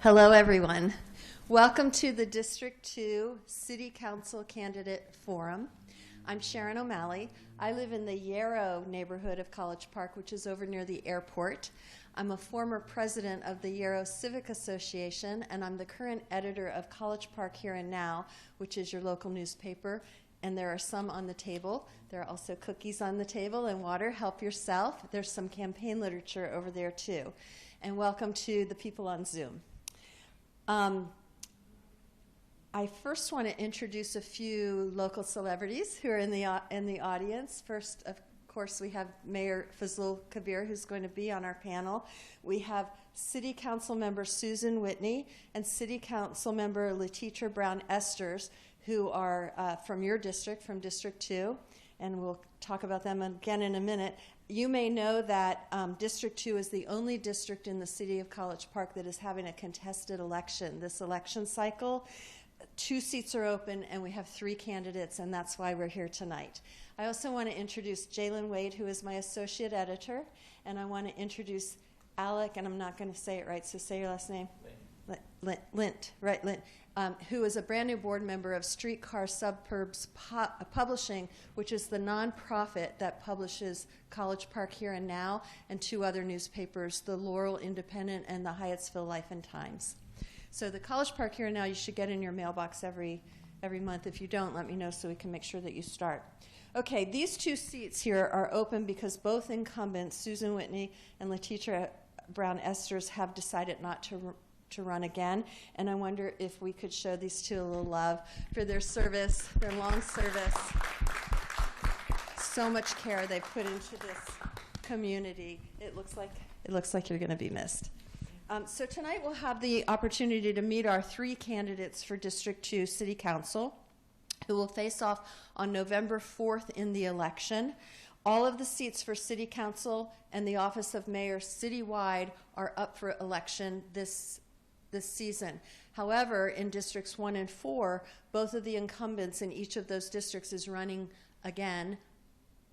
Hello, everyone. Welcome to the District 2 City Council Candidate Forum. I'm Sharon O'Malley. I live in the Yarrow neighborhood of College Park, which is over near the airport. I'm a former president of the Yarrow Civic Association, and I'm the current editor of College Park Here and Now, which is your local newspaper. And there are some on the table. There are also cookies on the table and water. Help yourself. There's some campaign literature over there, too. And welcome to the people on Zoom. I first want to introduce a few local celebrities who are in the audience. First, of course, we have Mayor Fazlul Kabir, who's going to be on our panel. We have City Council Member Susan Whitney and City Council Member Letitia Brown-Esters, who are from your district, from District 2, and we'll talk about them again in a minute. You may know that District 2 is the only district in the city of College Park that is having a contested election. This election cycle, 2 seats are open, and we have 3 candidates, and that's why we're here tonight. I also want to introduce Jalen Wade, who is my associate editor, and I want to introduce Alec, and I'm not going to say it right, so say your last name. Lint, who is a brand new board member of Streetcar Suburbs Publishing, which is the nonprofit that publishes College Park Here and Now and 2 other newspapers, the Laurel Independent and the Hyattsville Life and Times. So the College Park Here and Now you should get in your mailbox every month. If you don't, let me know so we can make sure that you start. Okay, these 2 seats here are open because both incumbents, Susan Whitney and Letitia Brown-Esters, have decided not to run again, and I wonder if we could show these 2 a little love for their service, their long service. So much care they put into this community. It looks like you're going to be missed. So tonight we'll have the opportunity to meet our 3 candidates for District 2 City Council, who will face off on November 4th in the election. All of the seats for City Council and the office of Mayor citywide are up for election this season. However, in Districts 1 and 4, both of the incumbents in each of those districts is running again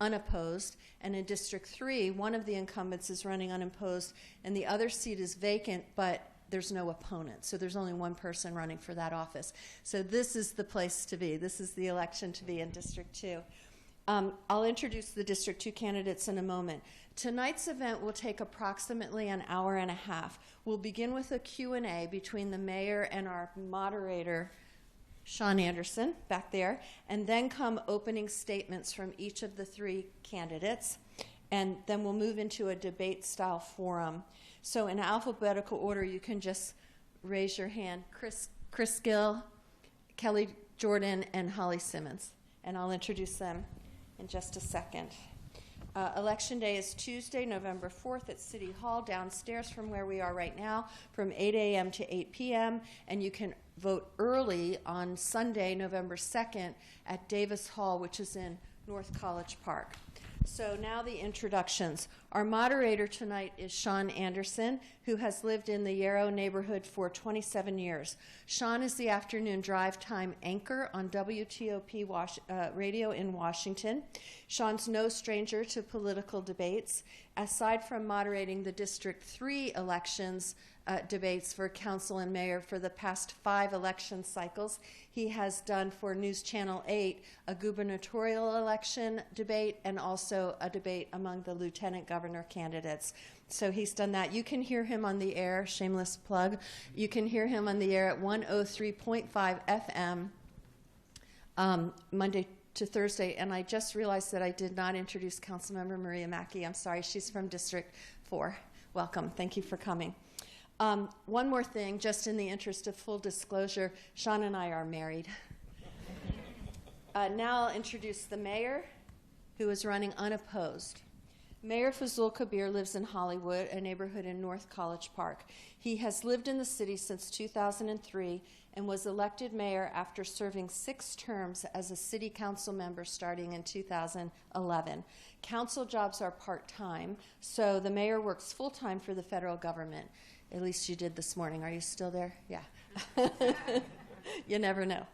unopposed, and in District 3, one of the incumbents is running unopposed, and the other seat is vacant, but there's no opponent. So there's only one person running for that office. So this is the place to be. This is the election to be in District 2. I'll introduce the District 2 candidates in a moment. Tonight's event will take approximately an hour and a half. We'll begin with a Q&A between the mayor and our moderator, Sean Anderson, back there, and then come opening statements from each of the 3 candidates, and then we'll move into a debate-style forum. So in alphabetical order, you can just raise your hand. Chris Gill, Kelly Jordan, and Holly Simmons, and I'll introduce them in just a second. Election day is Tuesday, November 4th at City Hall, downstairs from where we are right now, from 8 a.m. to 8 p.m., and you can vote early on Sunday, November 2nd, at Davis Hall, which is in North College Park. So now the introductions. Our moderator tonight is Sean Anderson, who has lived in the Yarrow neighborhood for 27 years. Sean is the afternoon drive time anchor on WTOP radio in Washington. Sean's no stranger to political debates. Aside from moderating the District 3 elections debates for council and mayor for the past 5 election cycles, he has done for News Channel 8 a gubernatorial election debate and also a debate among the lieutenant governor candidates. So he's done that. You can hear him on the air, shameless plug. You can hear him on the air at 103.5 FM Monday to Thursday. And I just realized that I did not introduce Councilmember Maria Mackey. I'm sorry, she's from District 4. Welcome. Thank you for coming. One more thing, just in the interest of full disclosure, Sean and I are married. Now I'll introduce the mayor, who is running unopposed. Mayor Fazlul Kabir lives in Hollywood, a neighborhood in North College Park. He has lived in the city since 2003 and was elected mayor after serving 6 terms as a city council member starting in 2011. Council jobs are part-time, so the mayor works full-time for the federal government. At least you did this morning. Are you still there? Yeah. You never know.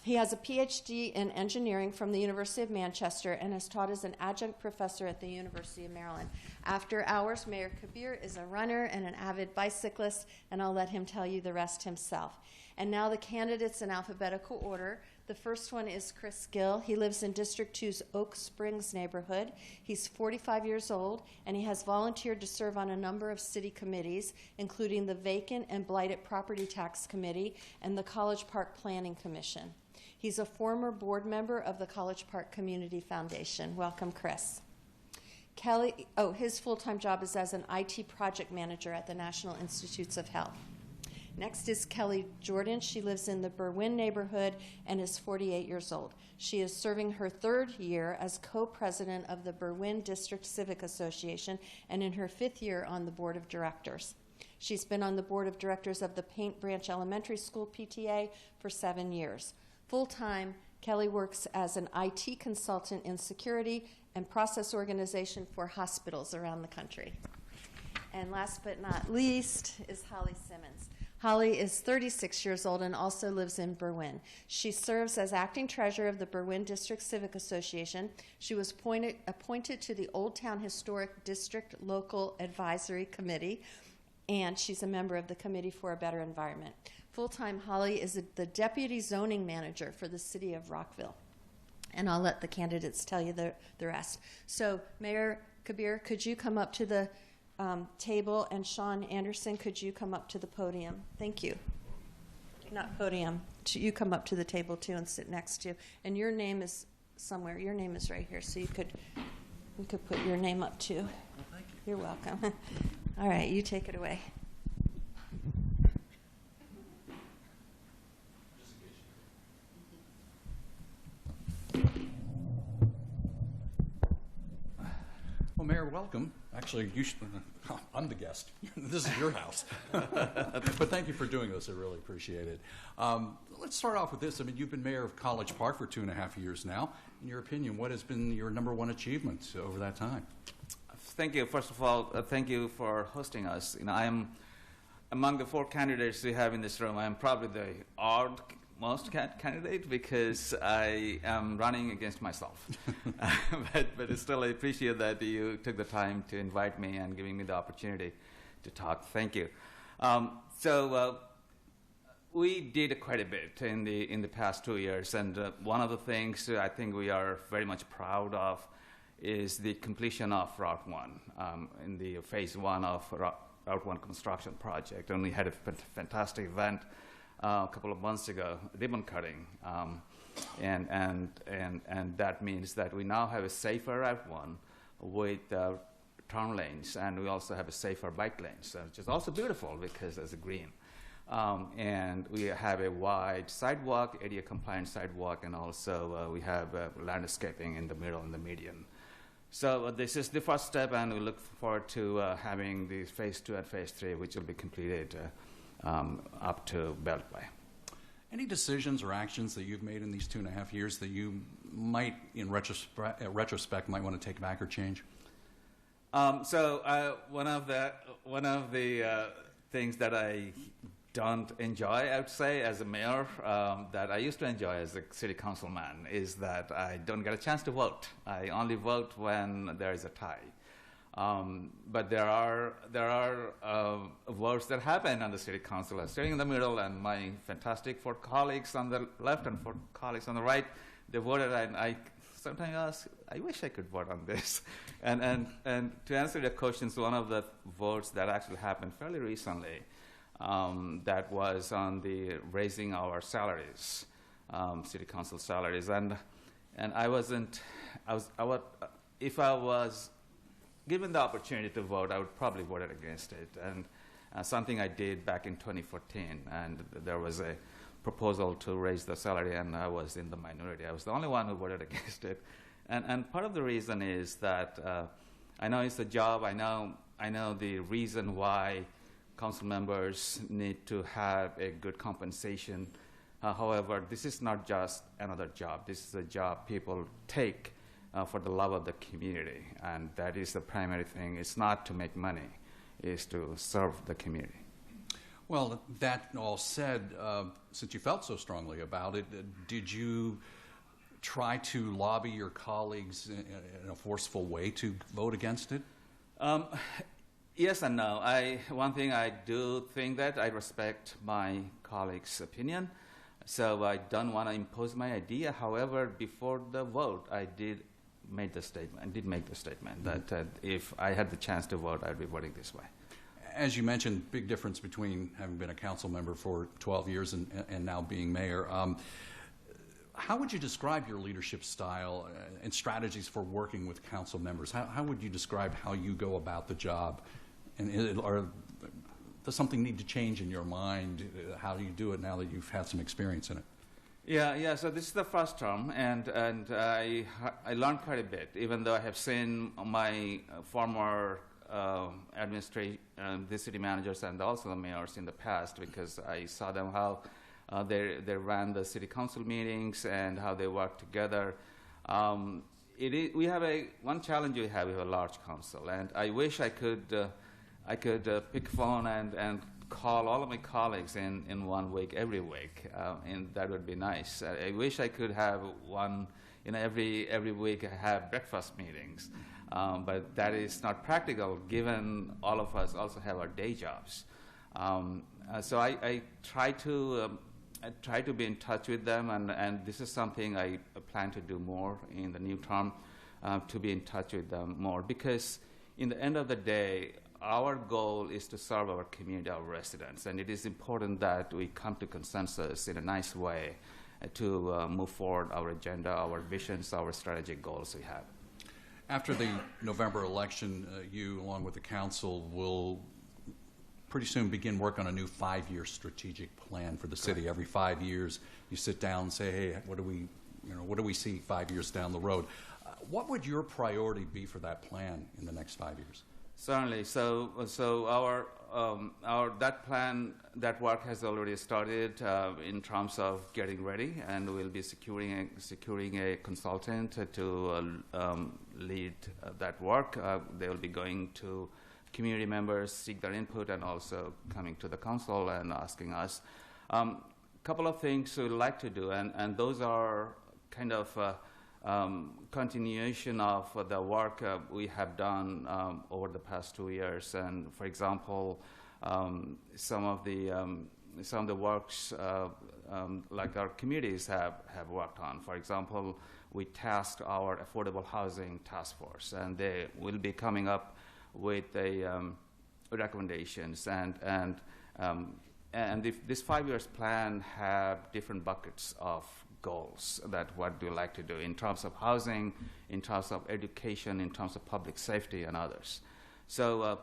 He has a PhD in engineering from the University of Manchester and has taught as an adjunct professor at the University of Maryland. After hours, Mayor Kabir is a runner and an avid bicyclist, and I'll let him tell you the rest himself. And now the candidates in alphabetical order. The first one is Chris Gill. He lives in District 2's Oak Springs neighborhood. He's 45 years old, and he has volunteered to serve on a number of city committees, including the Vacant and Blighted Property Tax Committee and the College Park Planning Commission. He's a former board member of the College Park Community Foundation. Welcome, Chris. Kelly, his full-time job is as an IT project manager at the National Institutes of Health. Next is Kelly Jordan. She lives in the Berwyn neighborhood and is 48 years old. She is serving her third year as co-president of the Berwyn District Civic Association and in her fifth year on the board of directors. She's been on the board of directors of the Paint Branch Elementary School PTA for 7 years. Full-time, Kelly works as an IT consultant in security and process organization for hospitals around the country. And last but not least is Holly Simmons. Holly is 36 years old and also lives in Berwyn. She serves as acting treasurer of the Berwyn District Civic Association. She was appointed to the Old Town Historic District Local Advisory Committee, and she's a member of the Committee for a Better Environment. Full-time, Holly is the deputy zoning manager for the city of Rockville. And I'll let the candidates tell you the rest. So, Mayor Kabir, could you come up to the table, and Sean Anderson, could you come up to the podium? Thank you. Not podium. You come up to the table too and sit next to. And your name is somewhere. Your name is right here, so we could put your name up too. Well, thank you. You're welcome. All right, you take it away. Well, Mayor, welcome. Actually, I'm the guest. This is your house. But thank you for doing this. I really appreciate it. Let's start off with this. I mean, you've been mayor of College Park for 2.5 years now. In your opinion, what has been your #1 achievement over that time? Thank you. First of all, thank you for hosting us. I am among the 4 candidates we have in this room. I am probably the most candidate because I am running against myself. but still, I appreciate that you took the time to invite me and giving me the opportunity to talk. Thank you. We did quite a bit in the past 2 years, and one of the things I think we are very much proud of is the completion of Route 1 in the phase 1 of Route 1 construction project. And we had a fantastic event a couple of months ago, ribbon cutting, and that means that we now have a safer Route 1 with turn lanes, and we also have a safer bike lanes, which is also beautiful because there's a green. And we have a wide sidewalk, area-compliant sidewalk, and also we have landscaping in the middle and the median. So this is the first step, and we look forward to having the phase 2 and phase 3, which will be completed up to Beltway. Any decisions or actions that you've made in these 2.5 years that you might, in retrospect, might want to take back or change? One of the things that I don't enjoy, I would say, as a mayor, that I used to enjoy as a city councilman, is that I don't get a chance to vote. I only vote when there is a tie. But there are votes that happen on the city council. I'm sitting in the middle, and my fantastic 4 colleagues on the left and 4 colleagues on the right, they voted, and I sometimes ask, I wish I could vote on this. And to answer the questions, one of the votes that actually happened fairly recently, that was on the raising our salaries, city council salaries, and if I was given the opportunity to vote, I would probably vote against it. And something I did back in 2014, and there was a proposal to raise the salary, and I was in the minority. I was the only one who voted against it. And part of the reason is that I know it's a job. I know the reason why council members need to have a good compensation. However, this is not just another job. This is a job people take for the love of the community, and that is the primary thing. It's not to make money, it's to serve the community. Well, that all said, since you felt so strongly about it, did you try to lobby your colleagues in a forceful way to vote against it? Yes and no. One thing I do think that I respect my colleagues' opinion, so I don't want to impose my idea. However, before the vote, I did make the statement that if I had the chance to vote, I'd be voting this way. As you mentioned, big difference between having been a council member for 12 years and now being mayor. How would you describe your leadership style and strategies for working with council members? How would you describe how you go about the job? And does something need to change in your mind? How do you do it now that you've had some experience in it? Yeah. So this is the first term, and I learned quite a bit, even though I have seen my former the city managers and also the mayors in the past, because I saw them how they ran the city council meetings and how they work together. We have one challenge we have a large council, and I wish I could pick a phone and call all of my colleagues in 1 week, every week, and that would be nice. I wish I could have one, every week I have breakfast meetings, but that is not practical given all of us also have our day jobs. So I try to be in touch with them, and this is something I plan to do more in the new term, to be in touch with them more, because in the end of the day, our goal is to serve our community, our residents, and it is important that we come to consensus in a nice way to move forward our agenda, our visions, our strategic goals we have. After the November election, you, along with the council, will pretty soon begin work on a new 5-year strategic plan for the city. Correct. Every 5 years, you sit down and say, "Hey, what do we see 5 years down the road?" What would your priority be for that plan in the next 5 years? Certainly. So that work has already started in terms of getting ready, and we'll be securing a consultant to lead that work. They will be going to community members, seek their input, and also coming to the council and asking us. Couple of things we'd like to do, and those are kind of continuation of the work we have done over the past 2 years. And for example, some of the works like our communities have worked on. For example, we tasked our affordable housing task force, and they will be coming up with recommendations. And this 5 years plan have different buckets of goals that what do you like to do in terms of housing, in terms of education, in terms of public safety, and others. So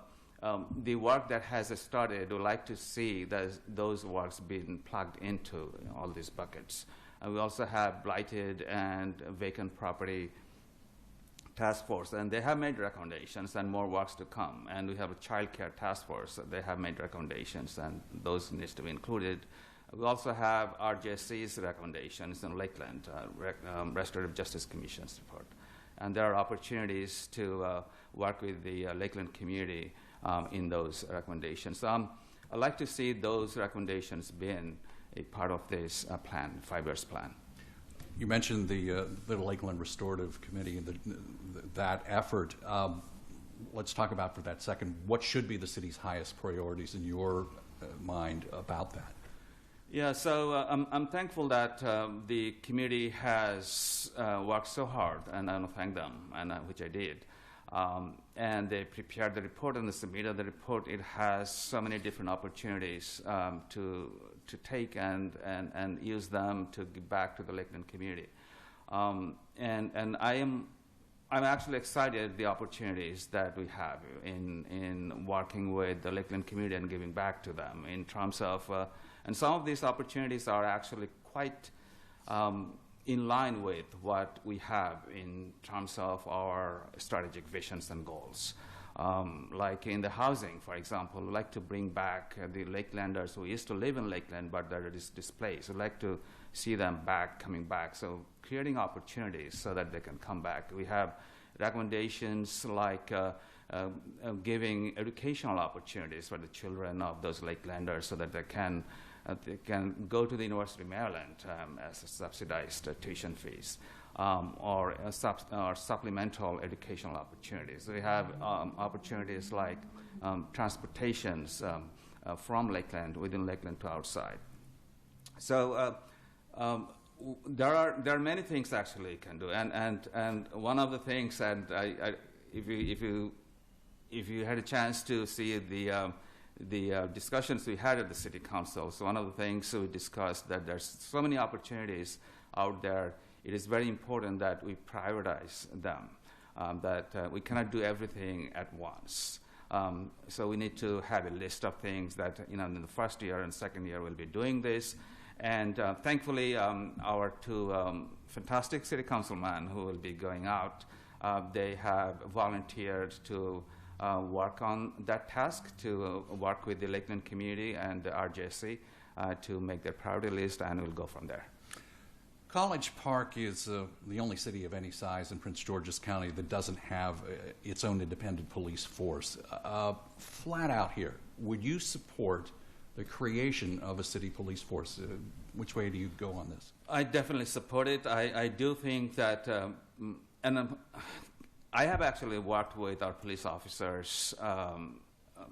the work that has started, we'd like to see those works being plugged into all these buckets. And we also have blighted and vacant property task force, and they have made recommendations, and more works to come. And we have a child care task force. They have made recommendations, and those needs to be included. We also have RJC's recommendations in Lakeland, Restorative Justice Commission's report. And there are opportunities to work with the Lakeland community in those recommendations. I'd like to see those recommendations being a part of this plan, 5 years plan. You mentioned the Lakeland Restorative Committee and that effort. Let's talk about for that second, what should be the city's highest priorities in your mind about that? Yeah, so I'm thankful that the committee has worked so hard, and I want to thank them, and which I did. And they prepared the report and they submitted the report. It has so many different opportunities to take and use them to give back to the Lakeland community. And I'm actually excited the opportunities that we have in working with the Lakeland community and giving back to them in terms of, and some of these opportunities are actually quite in line with what we have in terms of our strategic visions and goals. Like in the housing, for example, we'd like to bring back the Lakelanders who used to live in Lakeland but that are displaced. We'd like to see them coming back. So creating opportunities so that they can come back. We have recommendations like giving educational opportunities for the children of those Lakelanders so that they can go to the University of Maryland as a subsidized tuition fees. Or supplemental educational opportunities. We have opportunities like transportations from Lakeland, within Lakeland to outside. So there are many things actually you can do, and one of the things, and if you had a chance to see the discussions we had at the City Council, so one of the things we discussed that there's so many opportunities out there. It is very important that we prioritize them, that we cannot do everything at once. So we need to have a list of things that, in the first year and second year we'll be doing this. And thankfully, our two fantastic city councilmen who will be going out, they have volunteered to work on that task, to work with the Lakeland community and the RJC to make their priority list, and we'll go from there. College Park is the only city of any size in Prince George's County that doesn't have its own independent police force. Flat out here, would you support the creation of a city police force? Which way do you go on this? I definitely support it. I do think that, I have actually worked with our police officers,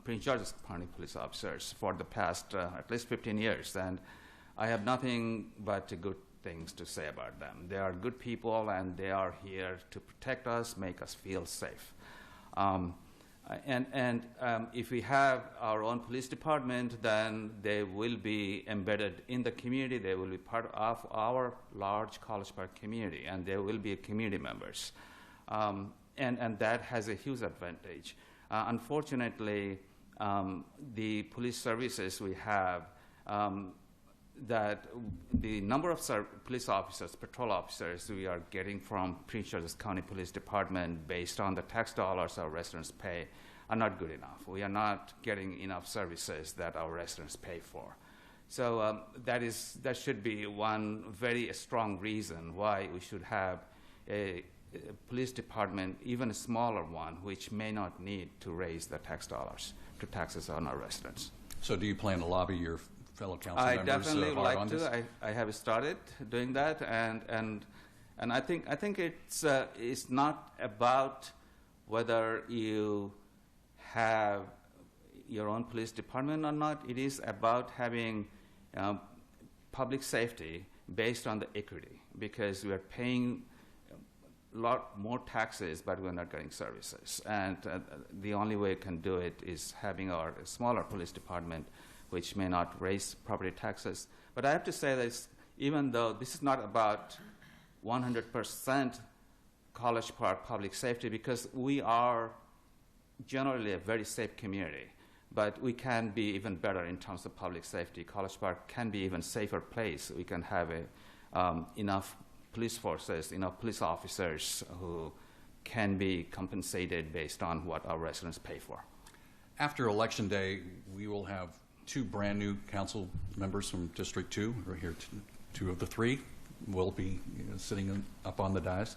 Prince George's County police officers, for the past at least 15 years, and I have nothing but good things to say about them. They are good people, and they are here to protect us, make us feel safe. If we have our own police department, then they will be embedded in the community. They will be part of our large College Park community, and they will be community members. And that has a huge advantage. Unfortunately, the police services we have, that the number of police officers, patrol officers we are getting from Prince George's County Police Department based on the tax dollars our residents pay are not good enough. We are not getting enough services that our residents pay for. So that should be one very strong reason why we should have a police department, even a smaller one, which may not need to raise the tax dollars to taxes on our residents. So do you plan to lobby your fellow council I members definitely hard like on to. this? I have started doing that, and I think it's not about whether you have your own police department or not. It is about having public safety based on the equity, because we are paying a lot more taxes, but we're not getting services. And the only way we can do it is having our smaller police department, which may not raise property taxes. But I have to say that even though this is not about 100% College Park public safety, because we are generally a very safe community, but we can be even better in terms of public safety. College Park can be even safer place. We can have enough police forces, enough police officers who can be compensated based on what our residents pay for. After Election Day, we will have two brand new council members from District 2. We're here, two of the three will be sitting up on the dais.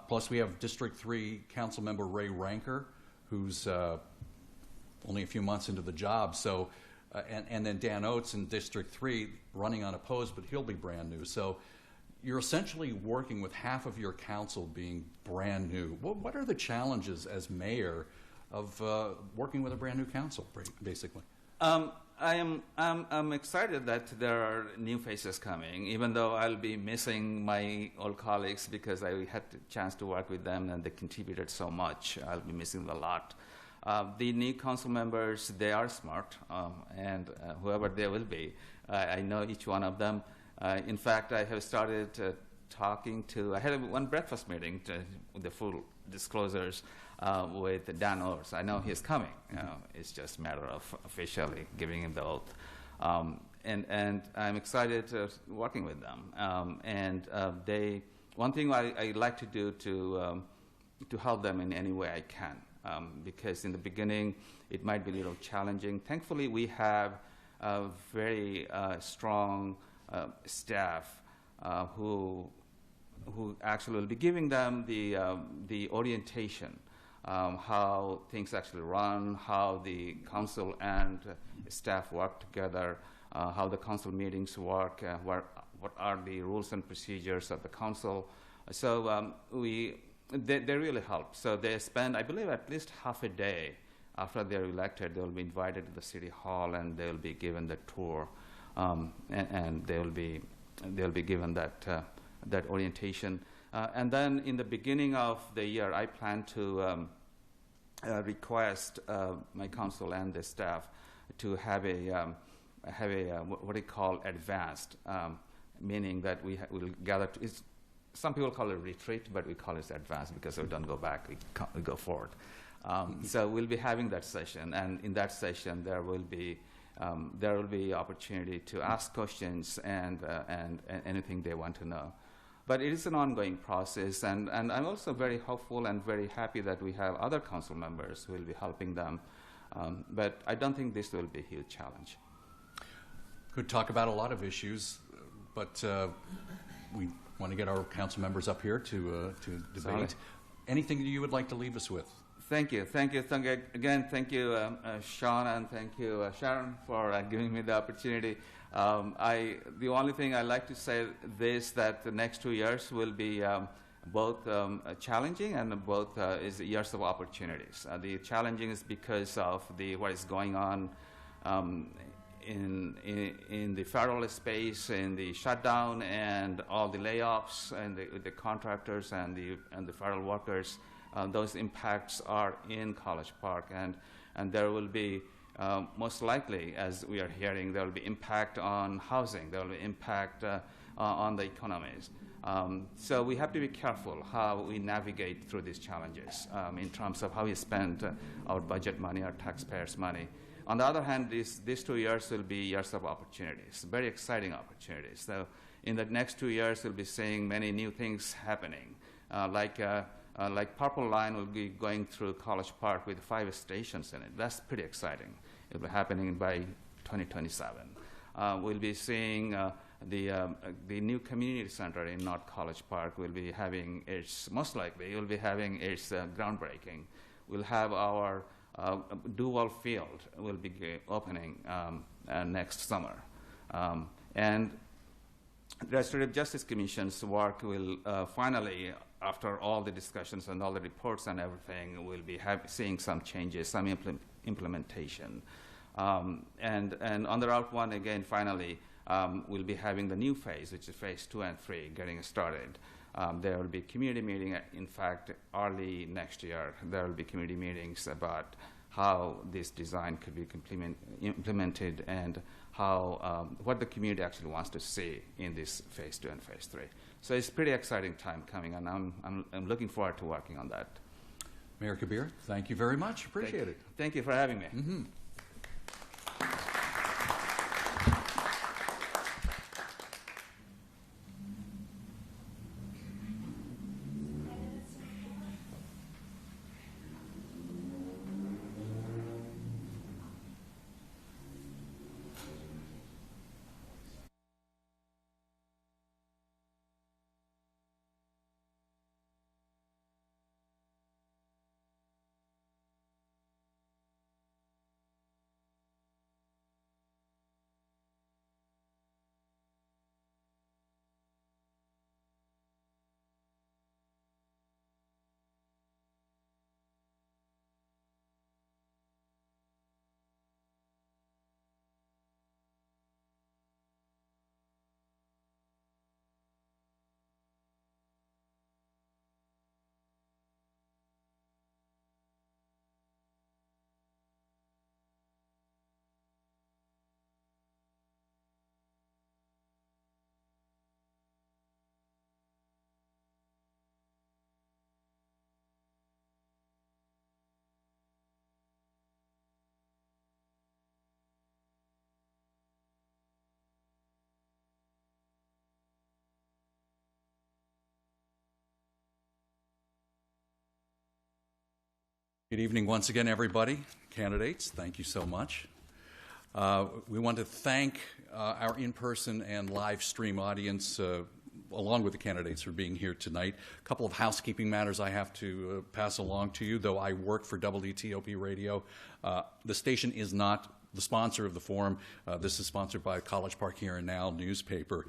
Plus we have District 3 Council Member Ray Ranker, who's only a few months into the job. So, and then Dan Oates in District 3 running unopposed, but he'll be brand new. So you're essentially working with half of your council being brand new. What are the challenges as mayor of working with a brand new council, basically? I'm excited that there are new faces coming, even though I'll be missing my old colleagues because I had the chance to work with them and they contributed so much. I'll be missing them a lot. The new council members, they are smart, and whoever they will be, I know each one of them. In fact, I have started talking to, I had one breakfast meeting with the full disclosures with Dan Oates. I know he's coming. It's just a matter of officially giving him the oath. And I'm excited working with them. One thing I like to do to help them in any way I can, because in the beginning it might be a little challenging. Thankfully, we have a very strong staff who actually will be giving them the orientation, how things actually run, how the council and staff work together, how the council meetings work, what are the rules and procedures of the council. So they really help. So they spend, I believe, at least half a day after they're elected. They'll be invited to the city hall and they'll be given the tour, and they'll be given that orientation. And then in the beginning of the year, I plan to request my council and the staff to have a what we call advanced, meaning that we'll gather. Some people call it a retreat, but we call it advanced because we don't go back, we go forward. So we'll be having that session, and in that session there will be opportunity to ask questions and anything they want to know. But it is an ongoing process, and I'm also very hopeful and very happy that we have other council members who will be helping them. But I don't think this will be a huge challenge. Could talk about a lot of issues, but we want to get our council members up here to debate. Sorry. Anything that you would like to leave us with? Thank you. Again, thank you, Sean, and thank you, Sharon, for giving me the opportunity. The only thing I'd like to say is that the next 2 years will be both challenging and both is years of opportunities. The challenging is because of what is going on in the federal space, in the shutdown and all the layoffs and the contractors and the federal workers. Those impacts are in College Park, and there will be most likely, as we are hearing, there will be impact on housing, there will be impact on the economies. So we have to be careful how we navigate through these challenges in terms of how we spend our budget money, our taxpayers' money. On the other hand, these 2 years will be years of opportunities, very exciting opportunities. So in the next 2 years, we'll be seeing many new things happening, like Purple Line will be going through College Park with 5 stations in it. That's pretty exciting. It'll be happening by 2027. We'll be seeing the new community center in North College Park will be having its, most likely, it will be having its groundbreaking. We'll have our dual field will be opening next summer. And the Restorative Justice Commission's work will finally, after all the discussions and all the reports and everything, we'll be seeing some changes, some implementation. And on the Route 1, again, finally, we'll be having the new phase, which is phase 2 and 3, getting started. There will be community meeting. In fact, early next year, there will be community meetings about how this design could be implemented and how what the community actually wants to see in this phase 2 and phase 3. So it's a pretty exciting time coming, and I'm looking forward to working on that. Mayor Kabir, thank you very much. Appreciate it. Thank you for having me. Mm-hmm. Good evening once again, everybody. Candidates, thank you so much. We want to thank our in-person and live stream audience, along with the candidates, for being here tonight. A couple of housekeeping matters I have to pass along to you. Though I work for WTOP Radio, the station is not the sponsor of the forum. This is sponsored by College Park Here and Now newspaper.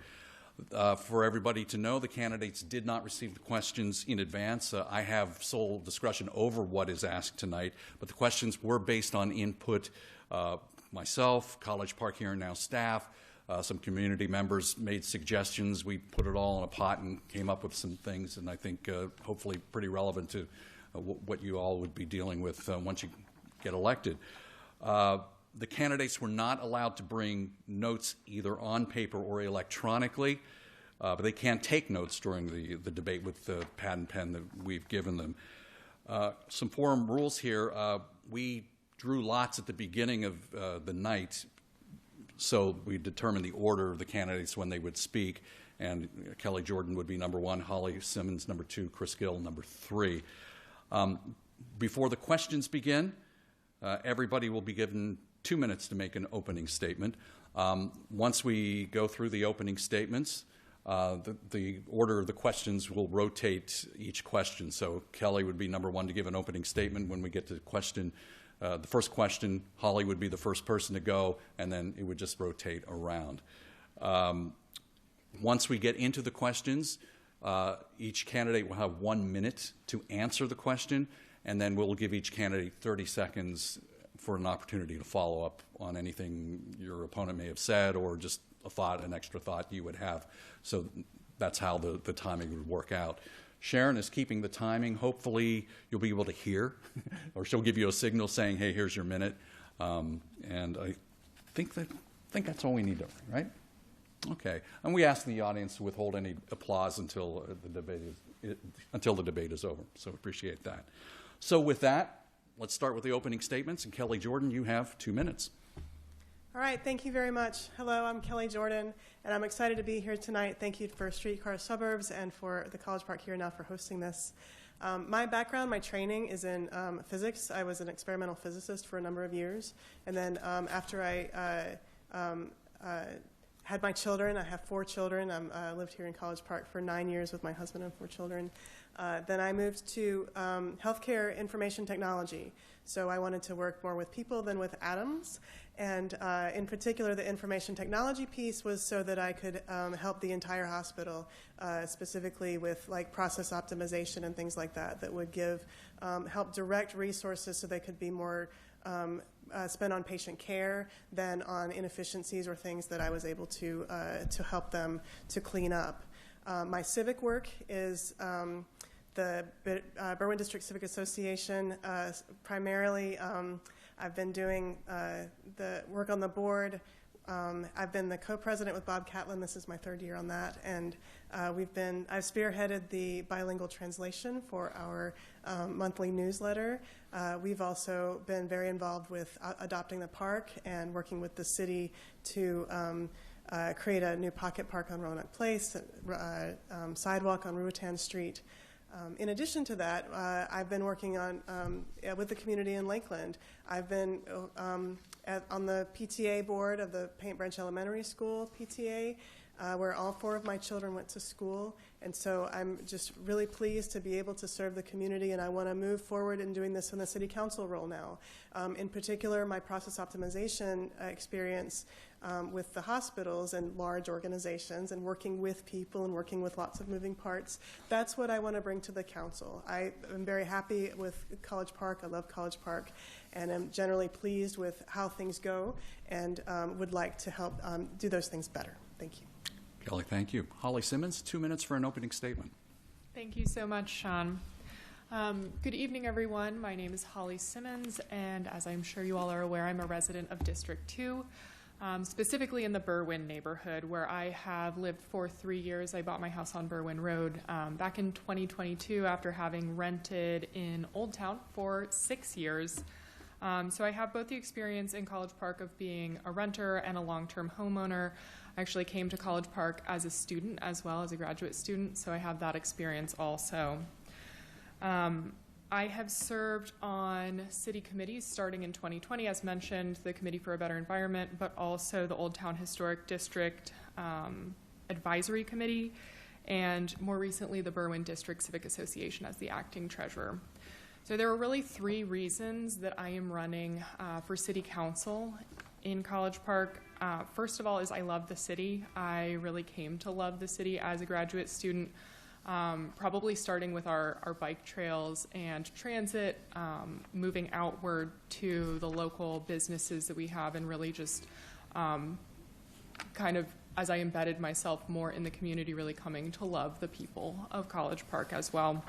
For everybody to know, the candidates did not receive the questions in advance. I have sole discretion over what is asked tonight, but the questions were based on input. Myself, College Park Here and Now staff, some community members made suggestions. We put it all in a pot and came up with some things, and I think hopefully pretty relevant to what you all would be dealing with once you get elected. The candidates were not allowed to bring notes either on paper or electronically, but they can take notes during the debate with the pad and pen that we've given them. Some forum rules here. We drew lots at the beginning of the night, so we determined the order of the candidates when they would speak, and Kelly Jordan would be number 1, Holly Simmons number 2, Chris Gill number 3. Before the questions begin, everybody will be given 2 minutes to make an opening statement. Once we go through the opening statements, the order of the questions will rotate each question. So Kelly would be number 1 to give an opening statement. When we get to the first question, Holly would be the first person to go, and then it would just rotate around. Once we get into the questions, each candidate will have 1 minute to answer the question, and then we'll give each candidate 30 seconds for an opportunity to follow up on anything your opponent may have said, or just an extra thought you would have. So that's how the timing would work out. Sharon is keeping the timing. Hopefully you'll be able to hear, or she'll give you a signal saying, hey, here's your minute. And I think that's all we need, right? Okay. And we ask the audience to withhold any applause until the debate is over. So appreciate that. So with that, let's start with the opening statements. And Kelly Jordan, you have 2 minutes. All right, thank you very much. Hello, I'm Kelly Jordan, and I'm excited to be here tonight. Thank you for Streetcar Suburbs and for the College Park Here Now for hosting this. My background, my training is in physics. I was an experimental physicist for a number of years, and then after I had my children, I have 4 children. I lived here in College Park for 9 years with my husband and 4 children. Then I moved to healthcare information technology. So I wanted to work more with people than with atoms. And in particular, the information technology piece was so that I could help the entire hospital, specifically with like process optimization and things like that, that would help direct resources so they could be more spent on patient care than on inefficiencies or things that I was able to help them to clean up. My civic work is the Berwyn District Civic Association. Primarily, I've been doing the work on the board. I've been the co-president with Bob Catlin. This is my 3rd year on that, and I've spearheaded the bilingual translation for our monthly newsletter. We've also been very involved with adopting the park and working with the city to create a new pocket park on Roanoke Place, sidewalk on Ruatan Street. In addition to that, I've been working on with the community in Lakeland. I've been on the PTA board of the Paint Branch Elementary School PTA, where all 4 of my children went to school. And so I'm just really pleased to be able to serve the community, and I want to move forward in doing this in the city council role now. In particular, my process optimization experience with the hospitals and large organizations and working with people and working with lots of moving parts, that's what I want to bring to the council. I am very happy with College Park. I love College Park, and I'm generally pleased with how things go, and would like to help do those things better. Thank you. Kelly, thank you. Holly Simmons, 2 minutes for an opening statement. Thank you so much, Sean. Good evening, everyone. My name is Holly Simmons, and as I'm sure you all are aware, I'm a resident of District 2, specifically in the Berwyn neighborhood, where I have lived for 3 years. I bought my house on Berwyn Road back in 2022 after having rented in Old Town for 6 years. So I have both the experience in College Park of being a renter and a long-term homeowner. I actually came to College Park as a student as well, as a graduate student, so I have that experience also. I have served on city committees starting in 2020, as mentioned, the Committee for a Better Environment, but also the Old Town Historic District Advisory Committee, and more recently the Berwyn District Civic Association as the acting treasurer. So there are really 3 reasons that I am running for city council in College Park. First of all is I love the city. I really came to love the city as a graduate student, probably starting with our bike trails and transit, moving outward to the local businesses that we have, and really just kind of, as I embedded myself more in the community, really coming to love the people of College Park as well.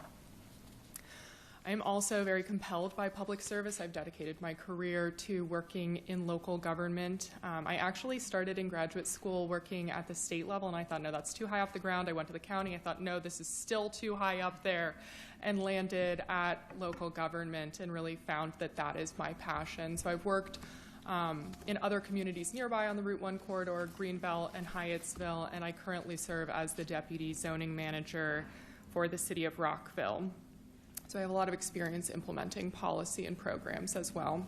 I am also very compelled by public service. I've dedicated my career to working in local government. I actually started in graduate school working at the state level, and I thought, no, that's too high off the ground. I went to the county. I thought, no, this is still too high up there, and landed at local government and really found that that is my passion. So I've worked in other communities nearby on the Route 1 corridor, Greenbelt and Hyattsville, and I currently serve as the Deputy Zoning Manager for the City of Rockville. So I have a lot of experience implementing policy and programs as well.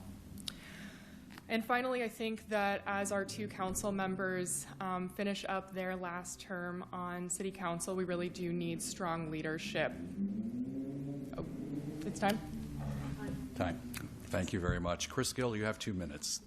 And finally, I think that as our 2 council members finish up their last term on city council, we really do need strong leadership. Oh, it's time? Time. Thank you very much. Chris Gill, you have 2 minutes.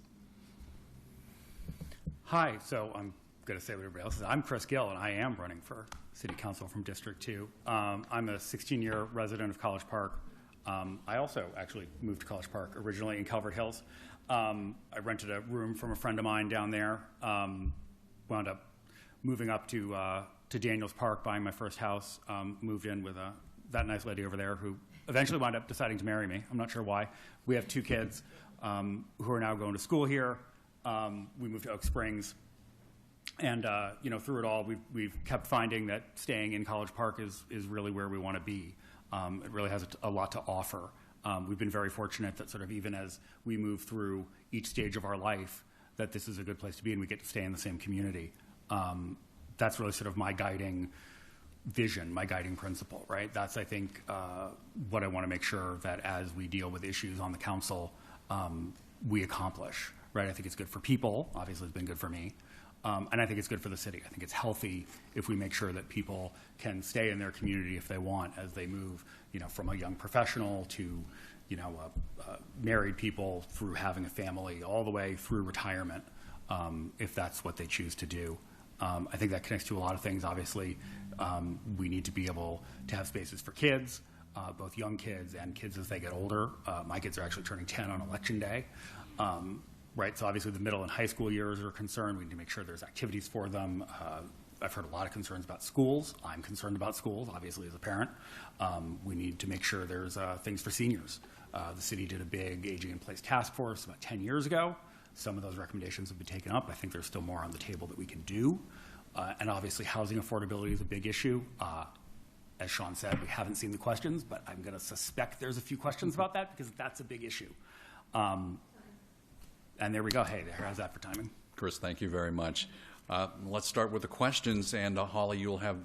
Hi, so I'm going to say what everybody else is. I'm Chris Gill, and I am running for City Council from District 2. I'm a 16-year resident of College Park. I also actually moved to College Park originally in Calvert Hills. I rented a room from a friend of mine down there, wound up moving up to Daniels Park, buying my first house, moved in with that nice lady over there who eventually wound up deciding to marry me. I'm not sure why. We have 2 kids who are now going to school here. We moved to Oak Springs. And through it all, we've kept finding that staying in College Park is really where we want to be. It really has a lot to offer. We've been very fortunate that sort of even as we move through each stage of our life, that this is a good place to be and we get to stay in the same community. That's really sort of my guiding vision, my guiding principle, right? That's, I think, what I want to make sure that as we deal with issues on the council, we accomplish, right? I think it's good for people. Obviously, it's been good for me. And I think it's good for the city. I think it's healthy if we make sure that people can stay in their community if they want as they move, from a young professional to, married people through having a family, all the way through retirement, if that's what they choose to do. I think that connects to a lot of things. Obviously, we need to be able to have spaces for kids, both young kids and kids as they get older. My kids are actually turning 10 on Election Day. Right, so obviously the middle and high school years are concerned. We need to make sure there's activities for them. I've heard a lot of concerns about schools. I'm concerned about schools, obviously, as a parent. We need to make sure there's things for seniors. The city did a big aging in place task force about 10 years ago. Some of those recommendations have been taken up. I think there's still more on the table that we can do. And obviously housing affordability is a big issue. As Sean said, we haven't seen the questions, but I'm going to suspect there's a few questions about that because that's a big issue. And there we go. Hey, how's that for timing? Chris, thank you very much. Let's start with the questions, and Holly, you'll have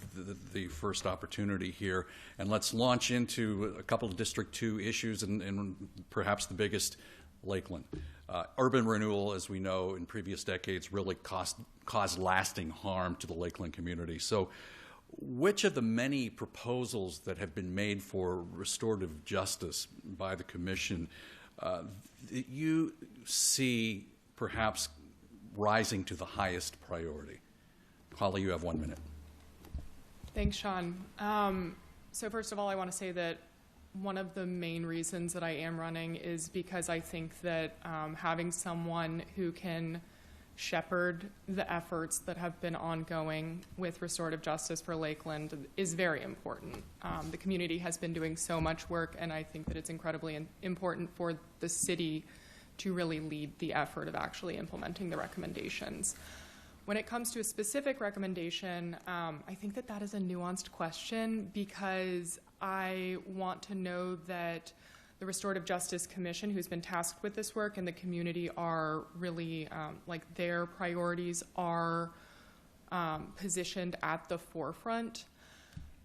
the first opportunity here. And let's launch into a couple of District 2 issues and perhaps the biggest, Lakeland. Urban renewal, as we know, in previous decades really caused lasting harm to the Lakeland community. So which of the many proposals that have been made for restorative justice by the Commission that you see perhaps rising to the highest priority? Holly, you have 1 minute. Thanks, Sean. So first of all, I want to say that one of the main reasons that I am running is because I think that having someone who can shepherd the efforts that have been ongoing with restorative justice for Lakeland is very important. The community has been doing so much work, and I think that it's incredibly important for the city to really lead the effort of actually implementing the recommendations. When it comes to a specific recommendation, I think that that is a nuanced question because I want to know that the Restorative Justice Commission, who's been tasked with this work, and the community are really, their priorities are positioned at the forefront.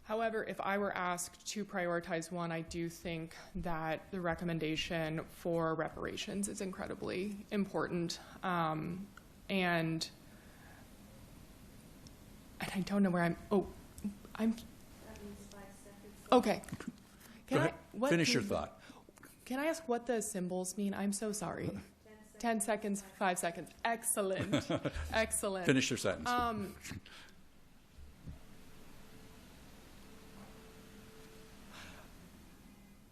However, if I were asked to prioritize one, I do think that the recommendation for reparations is incredibly important. And I don't know where I'm. That means 5 seconds. Okay. Go ahead. Finish your can- thought. Can I ask what the symbols mean? I'm so sorry. 10 seconds, 5 seconds. Excellent. Excellent. Finish your sentence.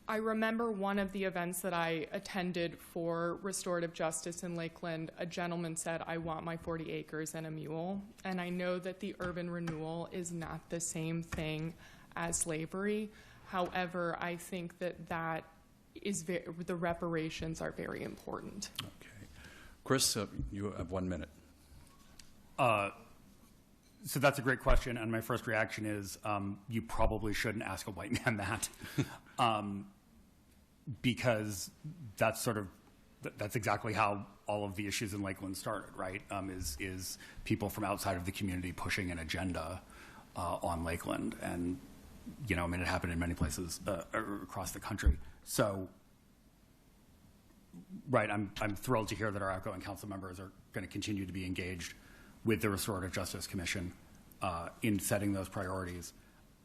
I remember one of the events that I attended for restorative justice in Lakeland. A gentleman said, "I want my 40 acres and a mule." And I know that the urban renewal is not the same thing as slavery. However, I think that is the reparations are very important. Okay. Chris, you have 1 minute. So that's a great question, and my first reaction is you probably shouldn't ask a white man that, because that's exactly how all of the issues in Lakeland started, right? Is people from outside of the community pushing an agenda on Lakeland, and it happened in many places across the country. So, right, I'm thrilled to hear that our outgoing council members are going to continue to be engaged with the Restorative Justice Commission in setting those priorities.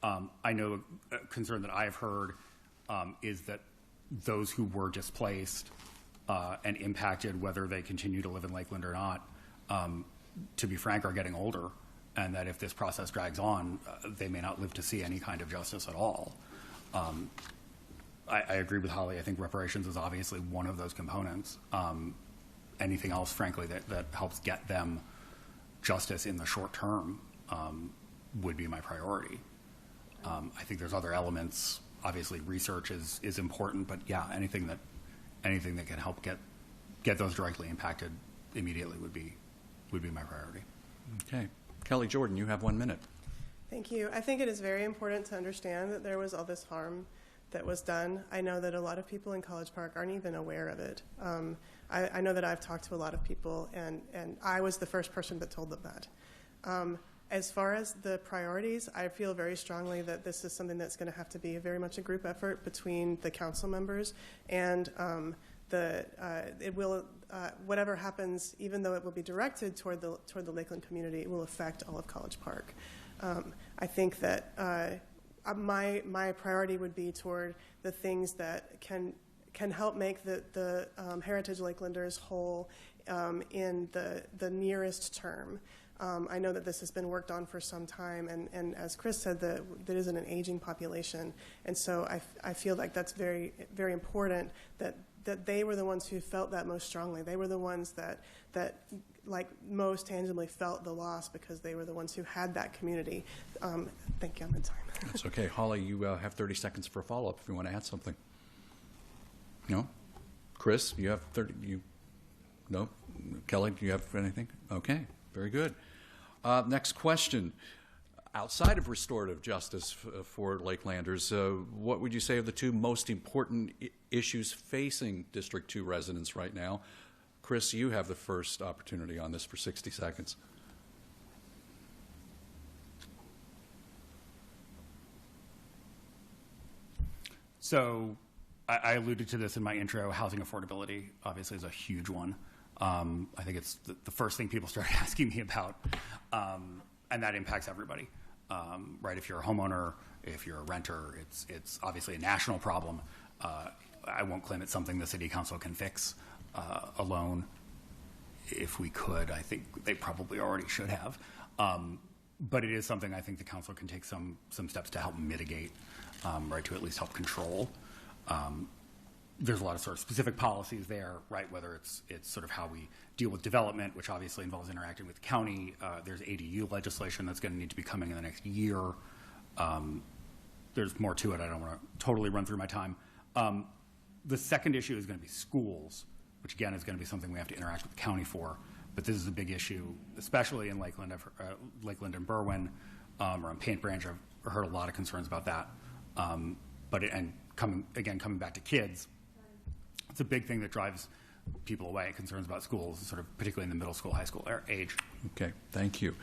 I know a concern that I've heard is that those who were displaced and impacted, whether they continue to live in Lakeland or not, to be frank, are getting older, and that if this process drags on, they may not live to see any kind of justice at all. I agree with Holly. I think reparations is obviously one of those components. Anything else, frankly, that helps get them justice in the short term would be my priority. I think there's other elements. Obviously, research is important, but yeah, anything that can help get those directly impacted immediately would be my priority. Okay. Kelly Jordan, you have 1 minute. Thank you. I think it is very important to understand that there was all this harm that was done. I know that a lot of people in College Park aren't even aware of it. I know that I've talked to a lot of people, and I was the first person that told them that. As far as the priorities, I feel very strongly that this is something that's going to have to be very much a group effort between the council members, and it will whatever happens, even though it will be directed toward the Lakeland community, it will affect all of College Park. I think that my priority would be toward the things that can help make the Heritage Lakelanders whole in the nearest term. I know that this has been worked on for some time, and as Chris said, that isn't an aging population, and so I feel like that's very, very important that they were the ones who felt that most strongly. They were the ones that like most tangibly felt the loss because they were the ones who had that community. Thank you. I'm in time. That's okay. Holly, you have 30 seconds for a follow-up if you want to add something. No? Chris, you have 30. No? Kelly, do you have anything? Okay. Very good. Next question. Outside of restorative justice for Lakelanders, what would you say are the two most important issues facing District 2 residents right now? Chris, you have the first opportunity on this for 60 seconds. So I alluded to this in my intro. Housing affordability obviously is a huge one. I think it's the first thing people start asking me about, and that impacts everybody. Right? If you're a homeowner, if you're a renter, it's obviously a national problem. I won't claim it's something the city council can fix alone. If we could, I think they probably already should have. But it is something I think the council can take some steps to help mitigate, right, to at least help control. There's a lot of sort of specific policies there, right, whether it's sort of how we deal with development, which obviously involves interacting with the county. There's ADU legislation that's going to need to be coming in the next year. There's more to it. I don't want to totally run through my time. The second issue is going to be schools, which again is going to be something we have to interact with the county for. But this is a big issue, especially in Lakeland, Lakeland and Berwyn, or on Paint Branch. I've heard a lot of concerns about that. Coming back to kids, it's a big thing that drives people away. Concerns about schools, sort of particularly in the middle school, high school age. Okay, thank you.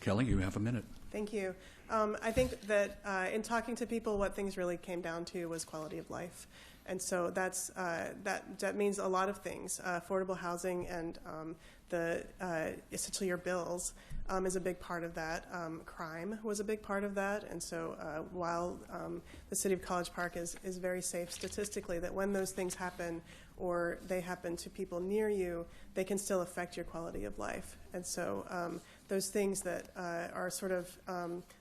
Kelly, you have a minute. Thank you. I think that in talking to people, what things really came down to was quality of life. And so that means a lot of things. Affordable housing and essentially your bills is a big part of that. Crime was a big part of that. And so while the city of College Park is very safe statistically, that when those things happen or they happen to people near you, they can still affect your quality of life. And so those things that are sort of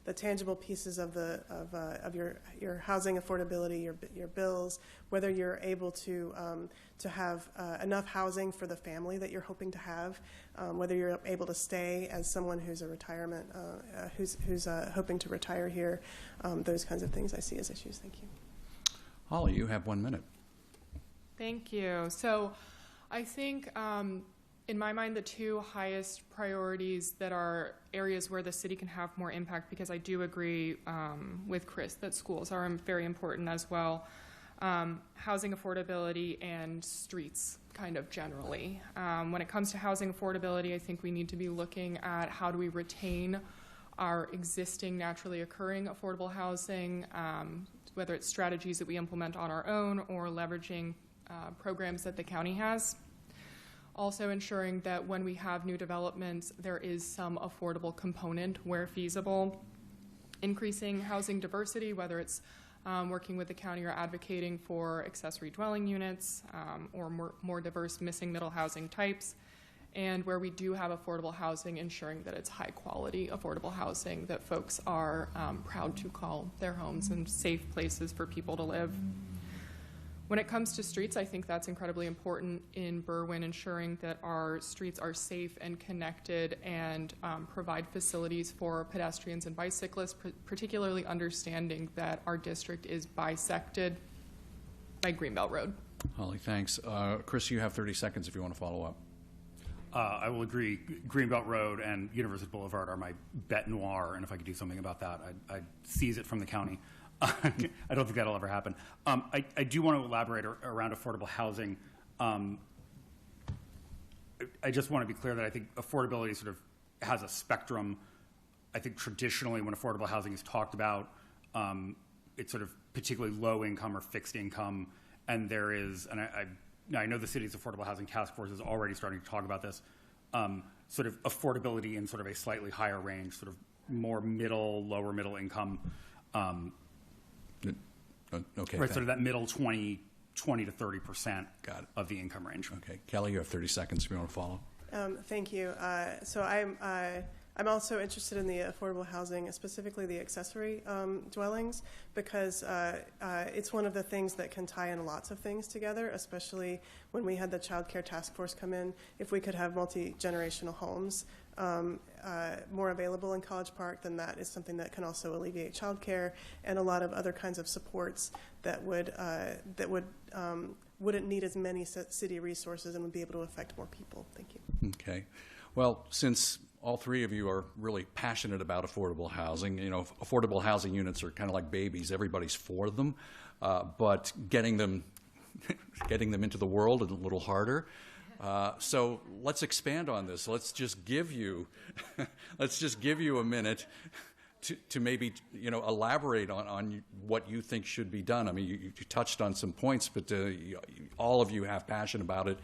the tangible pieces of your housing affordability, your bills, whether you're able to have enough housing for the family that you're hoping to have, whether you're able to stay as someone who's a retirement, who's hoping to retire here, those kinds of things I see as issues. Thank you. Holly, you have 1 minute. Thank you. So I think in my mind, the two highest priorities that are areas where the city can have more impact, because I do agree with Chris that schools are very important as well, housing affordability and streets kind of generally. When it comes to housing affordability, I think we need to be looking at how do we retain our existing naturally occurring affordable housing, whether it's strategies that we implement on our own or leveraging programs that the county has. Also ensuring that when we have new developments, there is some affordable component where feasible. Increasing housing diversity, whether it's working with the county or advocating for accessory dwelling units or more diverse missing middle housing types. And where we do have affordable housing, ensuring that it's high quality affordable housing that folks are proud to call their homes and safe places for people to live. When it comes to streets, I think that's incredibly important in Berwyn, ensuring that our streets are safe and connected and provide facilities for pedestrians and bicyclists, particularly understanding that our district is bisected by Greenbelt Road. Holly, thanks. Chris, you have 30 seconds if you want to follow up. I will agree. Greenbelt Road and University Boulevard are my bête noire, and if I could do something about that, I'd seize it from the county. I don't think that'll ever happen. I do want to elaborate around affordable housing. I just want to be clear that I think affordability sort of has a spectrum. I think traditionally when affordable housing is talked about, it's sort of particularly low income or fixed income, and there is, and I know the city's affordable housing task force is already starting to talk about this, sort of affordability in sort of a slightly higher range, sort of more lower middle income. Okay. Right, sort of that middle 20 to 30% of the income range. Okay. Kelly, you have 30 seconds if you want to follow. Thank you. So I'm also interested in the affordable housing, specifically the accessory dwellings, because it's one of the things that can tie in lots of things together, especially when we had the child care task force come in. If we could have multi-generational homes more available in College Park, then that is something that can also alleviate child care and a lot of other kinds of supports that wouldn't need as many city resources and would be able to affect more people. Thank you. Okay. Well, since all three of you are really passionate about affordable housing, you know, affordable housing units are kind of like babies. Everybody's for them, but getting them into the world is a little harder. So let's expand on this. Let's just give you a minute to maybe, you know, elaborate on what you think should be done. I mean, you touched on some points, but all of you have passion about it.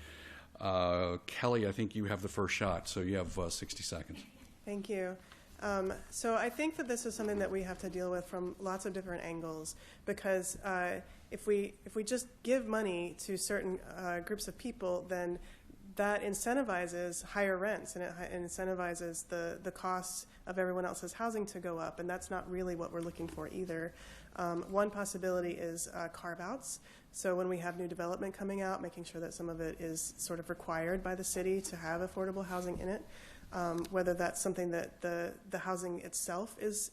Kelly, I think you have the first shot, so you have 60 seconds. Thank you. So I think that this is something that we have to deal with from lots of different angles, because if we just give money to certain groups of people, then that incentivizes higher rents, and it incentivizes the costs of everyone else's housing to go up, and that's not really what we're looking for either. One possibility is carve-outs. So when we have new development coming out, making sure that some of it is sort of required by the city to have affordable housing in it, whether that's something that the housing itself is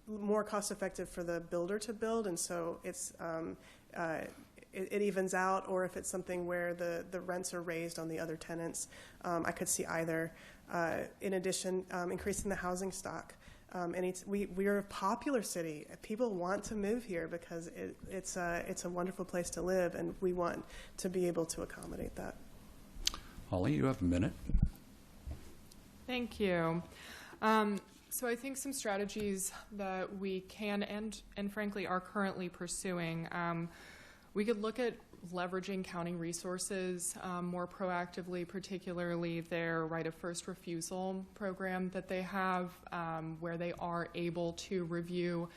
more cost-effective for the builder to build, and so it's it evens out, or if it's something where the rents are raised on the other tenants. I could see either. In addition, increasing the housing stock. And we're a popular city. People want to move here because it's a wonderful place to live, and we want to be able to accommodate that. Holly, you have a minute. Thank you. So I think some strategies that we can and frankly are currently pursuing, we could look at leveraging county resources more proactively, particularly their right of first refusal program that they have, where they are able to review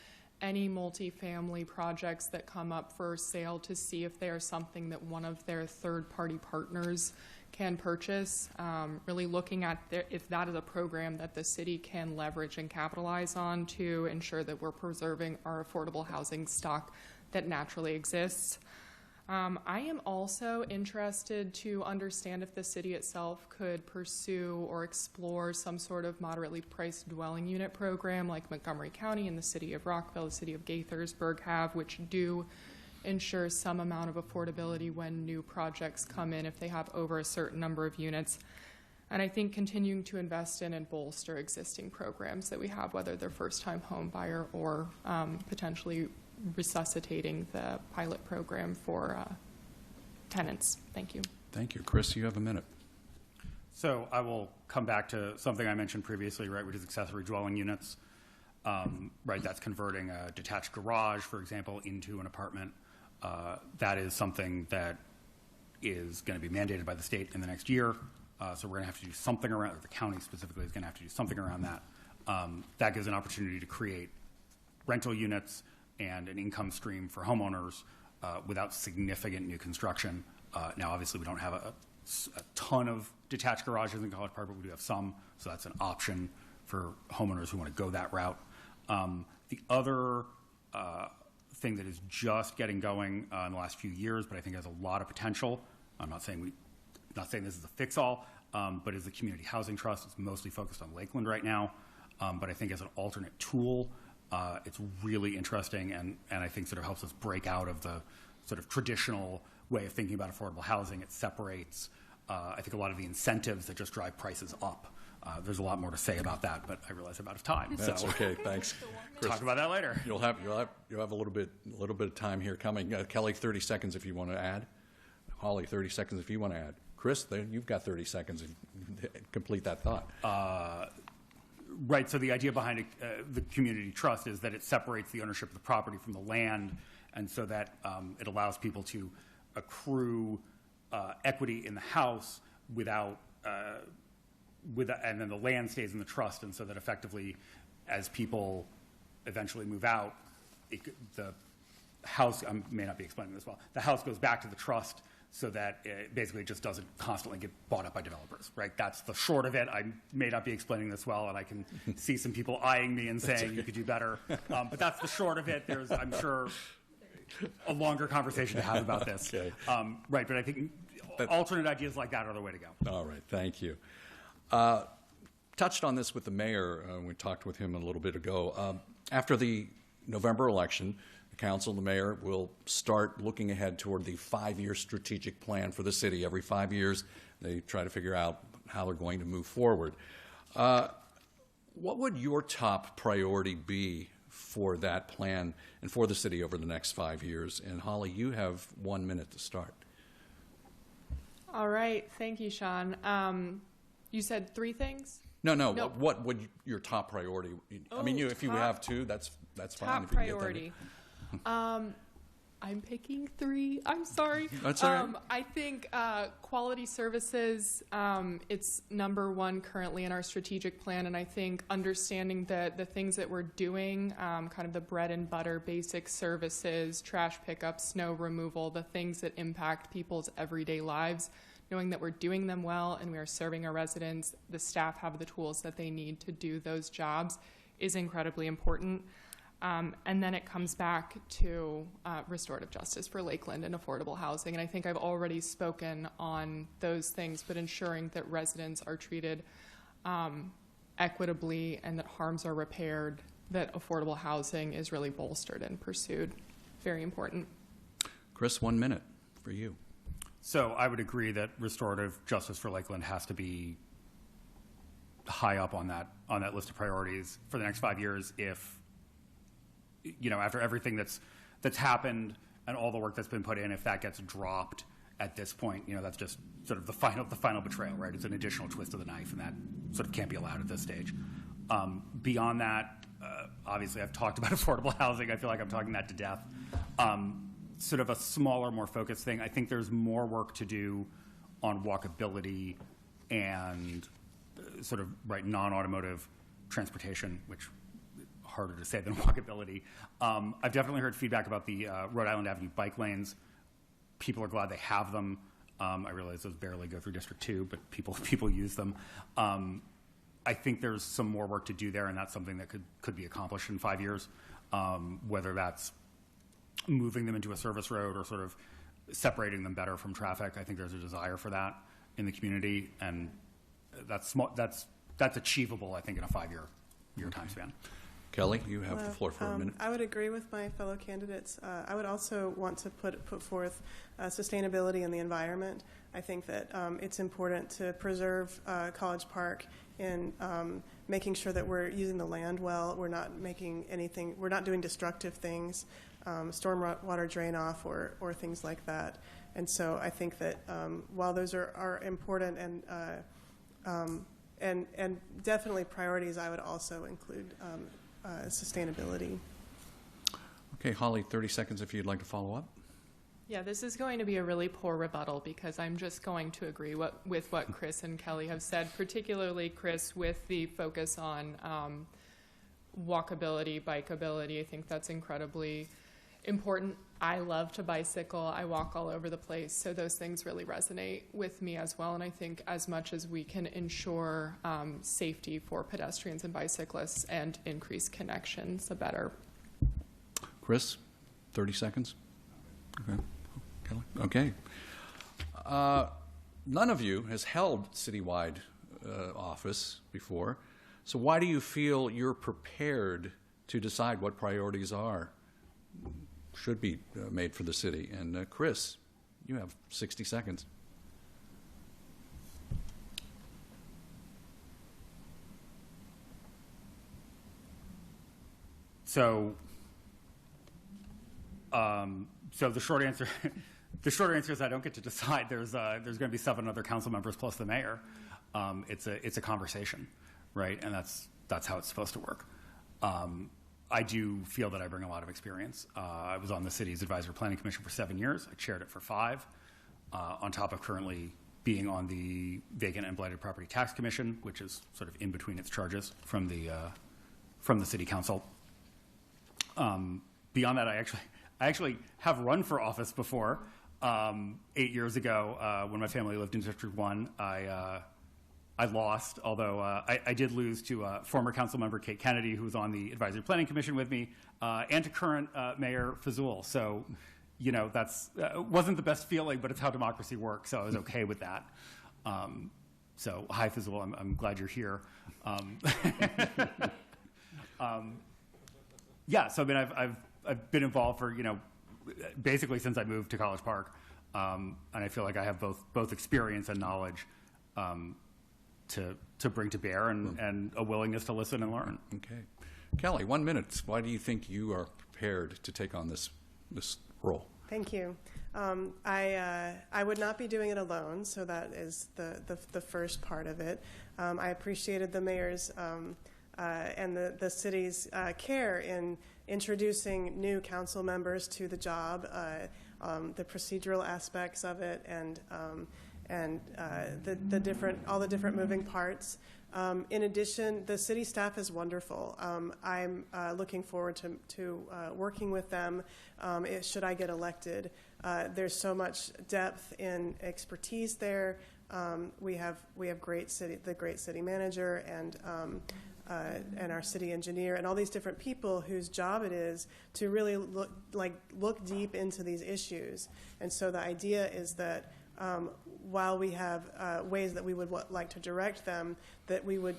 any multifamily projects that come up for sale to see if they are something that one of their third-party partners can purchase, really looking at if that is a program that the city can leverage and capitalize on to ensure that we're preserving our affordable housing stock that naturally exists. I am also interested to understand if the city itself could pursue or explore some sort of moderately priced dwelling unit program like Montgomery County and the city of Rockville, the city of Gaithersburg have, which do ensure some amount of affordability when new projects come in if they have over a certain number of units. And I think continuing to invest in and bolster existing programs that we have, whether they're first-time home buyer or potentially resuscitating the pilot program for tenants. Thank you. Thank you. Chris, you have a minute. So I will come back to something I mentioned previously, right, which is accessory dwelling units. Right, that's converting a detached garage, for example, into an apartment. That is something that is going to be mandated by the state in the next year. So we're going to have to do something around, or the county specifically is going to have to do something around that. That gives an opportunity to create rental units and an income stream for homeowners without significant new construction. Now, obviously, we don't have a ton of detached garages in College Park, but we do have some, so that's an option for homeowners who want to go that route. The other thing that is just getting going in the last few years, but I think has a lot of potential. I'm not saying this is a fix-all, but is the Community Housing Trust. It's mostly focused on Lakeland right now, but I think as an alternate tool, it's really interesting, and I think sort of helps us break out of the sort of traditional way of thinking about affordable housing. It separates, I think, a lot of the incentives that just drive prices up. There's a lot more to say about that, but I realize I'm out of time. That's so okay. Thanks. Chris, talk about that later. You'll have a little bit of time here coming. Kelly, 30 seconds if you want to add. Holly, 30 seconds if you want to add. Chris, you've got 30 seconds to complete that thought. Right. So the idea behind the community trust is that it separates the ownership of the property from the land, and so that it allows people to accrue equity in the house without. And then the land stays in the trust, and so that effectively, as people eventually move out, the house, I may not be explaining this well, the house goes back to the trust so that it basically just doesn't constantly get bought up by developers, right? That's the short of it. I may not be explaining this well, and I can see some people eyeing me and saying you could do better, but that's the short of it. There's, I'm sure, a longer conversation to have about this. Okay. Right, but I think alternate ideas like that are the way to go. All right, thank you. Touched on this with the mayor. We talked with him a little bit ago. After the November election, the council and the mayor will start looking ahead toward the 5-year strategic plan for the city. Every 5 years, they try to figure out how they're going to move forward. What would your top priority be for that plan and for the city over the next 5 years? And Holly, you have 1 minute to start. All right. Thank you, Sean. You said 3 things? No. No. What would your top priority? I mean, if you have 2, that's fine. Top if you can get priority. I'm picking 3. I'm sorry. That's all right. I think quality services, it's number 1 currently in our strategic plan, and I think understanding the things that we're doing, kind of the bread and butter basic services, trash pickup, snow removal, the things that impact people's everyday lives, knowing that we're doing them well and we are serving our residents, the staff have the tools that they need to do those jobs is incredibly important. And then it comes back to restorative justice for Lakeland and affordable housing. And I think I've already spoken on those things, but ensuring that residents are treated equitably and that harms are repaired, that affordable housing is really bolstered and pursued. Very important. Chris, 1 minute for you. So I would agree that restorative justice for Lakeland has to be high up on that list of priorities for the next 5 years. If, you know, after everything that's happened and all the work that's been put in, if that gets dropped at this point, you know, that's just sort of the final betrayal, right? It's an additional twist of the knife, and that sort of can't be allowed at this stage. Beyond that, obviously I've talked about affordable housing. I feel like I'm talking that to death. Sort of a smaller, more focused thing. I think there's more work to do on walkability and sort of non-automotive transportation, which harder to say than walkability. I've definitely heard feedback about the Rhode Island Avenue bike lanes. People are glad they have them. I realize those barely go through District 2, but people use them. I think there's some more work to do there, and that's something that could be accomplished in 5 years, whether that's moving them into a service road or sort of separating them better from traffic. I think there's a desire for that in the community, and that's achievable, I think, in a 5-year time span. Kelly, you have the floor for a minute. I would agree with my fellow candidates. I would also want to put forth sustainability in the environment. I think that it's important to preserve College Park in making sure that we're using the land well. We're not doing destructive things, stormwater drain off or things like that. And so I think that while those are important and definitely priorities, I would also include sustainability. Okay, Holly, 30 seconds if you'd like to follow up. Yeah, this is going to be a really poor rebuttal because I'm just going to agree with what Chris and Kelly have said, particularly Chris with the focus on walkability, bikeability. I think that's incredibly important. I love to bicycle. I walk all over the place. So those things really resonate with me as well. And I think as much as we can ensure safety for pedestrians and bicyclists and increase connections, the better. Chris, 30 seconds. Okay. Kelly? Okay. None of you has held citywide office before. So why do you feel you're prepared to decide what priorities should be made for the city? And Chris, you have 60 seconds. So the short answer, is I don't get to decide. There's going to be 7 other council members plus the mayor. It's a conversation, right? And that's how it's supposed to work. I do feel that I bring a lot of experience. I was on the city's Advisory Planning Commission for 7 years. I chaired it for 5, on top of currently being on the Vacant and Blighted Property Tax Commission, which is sort of in between its charges from the city council. Beyond that, I actually have run for office before. 8 years ago, when my family lived in District 1, I lost, although I did lose to former council member Kate Kennedy, who was on the Advisory Planning Commission with me, and to current Mayor Fazul. So, that's wasn't the best feeling, but it's how democracy works, so I was okay with that. So, hi, Fazul, I'm glad you're here. Yeah, so I mean, I've been involved for, basically since I moved to College Park, and I feel like I have both experience and knowledge to bring to bear and a willingness to listen and learn. Okay. Kelly, 1 minute. Why do you think you are prepared to take on this role? Thank you. I would not be doing it alone, so that is the first part of it. I appreciated the mayor's and the city's care in introducing new council members to the job, the procedural aspects of it, and all the different moving parts. In addition, the city staff is wonderful. I'm looking forward to working with them should I get elected. There's so much depth in expertise there. We have the great city manager and our city engineer and all these different people whose job it is to really look deep into these issues. And so the idea is that while we have ways that we would like to direct them, that we would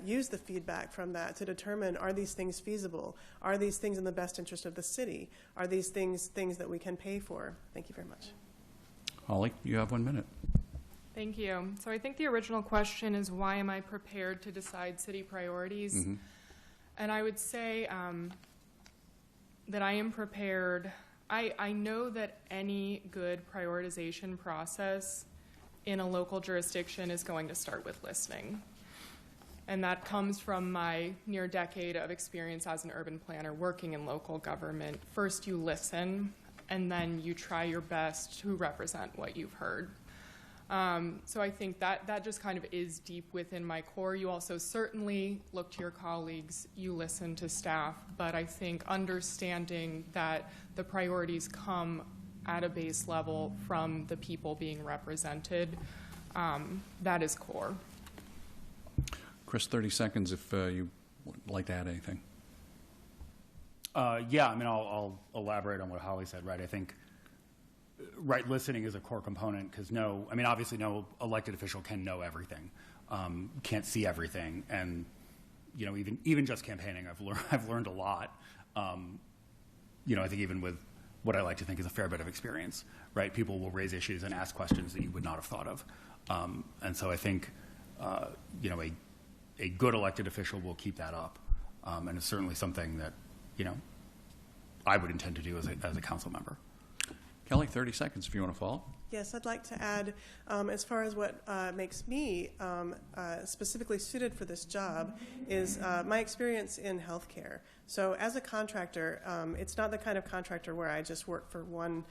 use the feedback from that to determine, are these things feasible? Are these things in the best interest of the city? Are these things that we can pay for? Thank you very much. Holly, you have 1 minute. Thank you. So I think the original question is, why am I prepared to decide city priorities? Mm-hmm. And I would say that I am prepared. I know that any good prioritization process in a local jurisdiction is going to start with listening. And that comes from my near decade of experience as an urban planner working in local government. First, you listen, and then you try your best to represent what you've heard. So I think that just kind of is deep within my core. You also certainly look to your colleagues, you listen to staff, but I think understanding that the priorities come at a base level from the people being represented, that is core. Chris, 30 seconds if you would like to add anything. Yeah, I mean, I'll elaborate on what Holly said, right? I think right listening is a core component because obviously no elected official can know everything, can't see everything, and even just campaigning, I've learned a lot. I think even with what I like to think is a fair bit of experience, right? People will raise issues and ask questions that you would not have thought of, and so I think a good elected official will keep that up, and it's certainly something that I would intend to do as a council member. Kelly, 30 seconds if you want to follow. Yes, I'd like to add, as far as what makes me specifically suited for this job is my experience in healthcare. So as a contractor, it's not the kind of contractor where I just work for one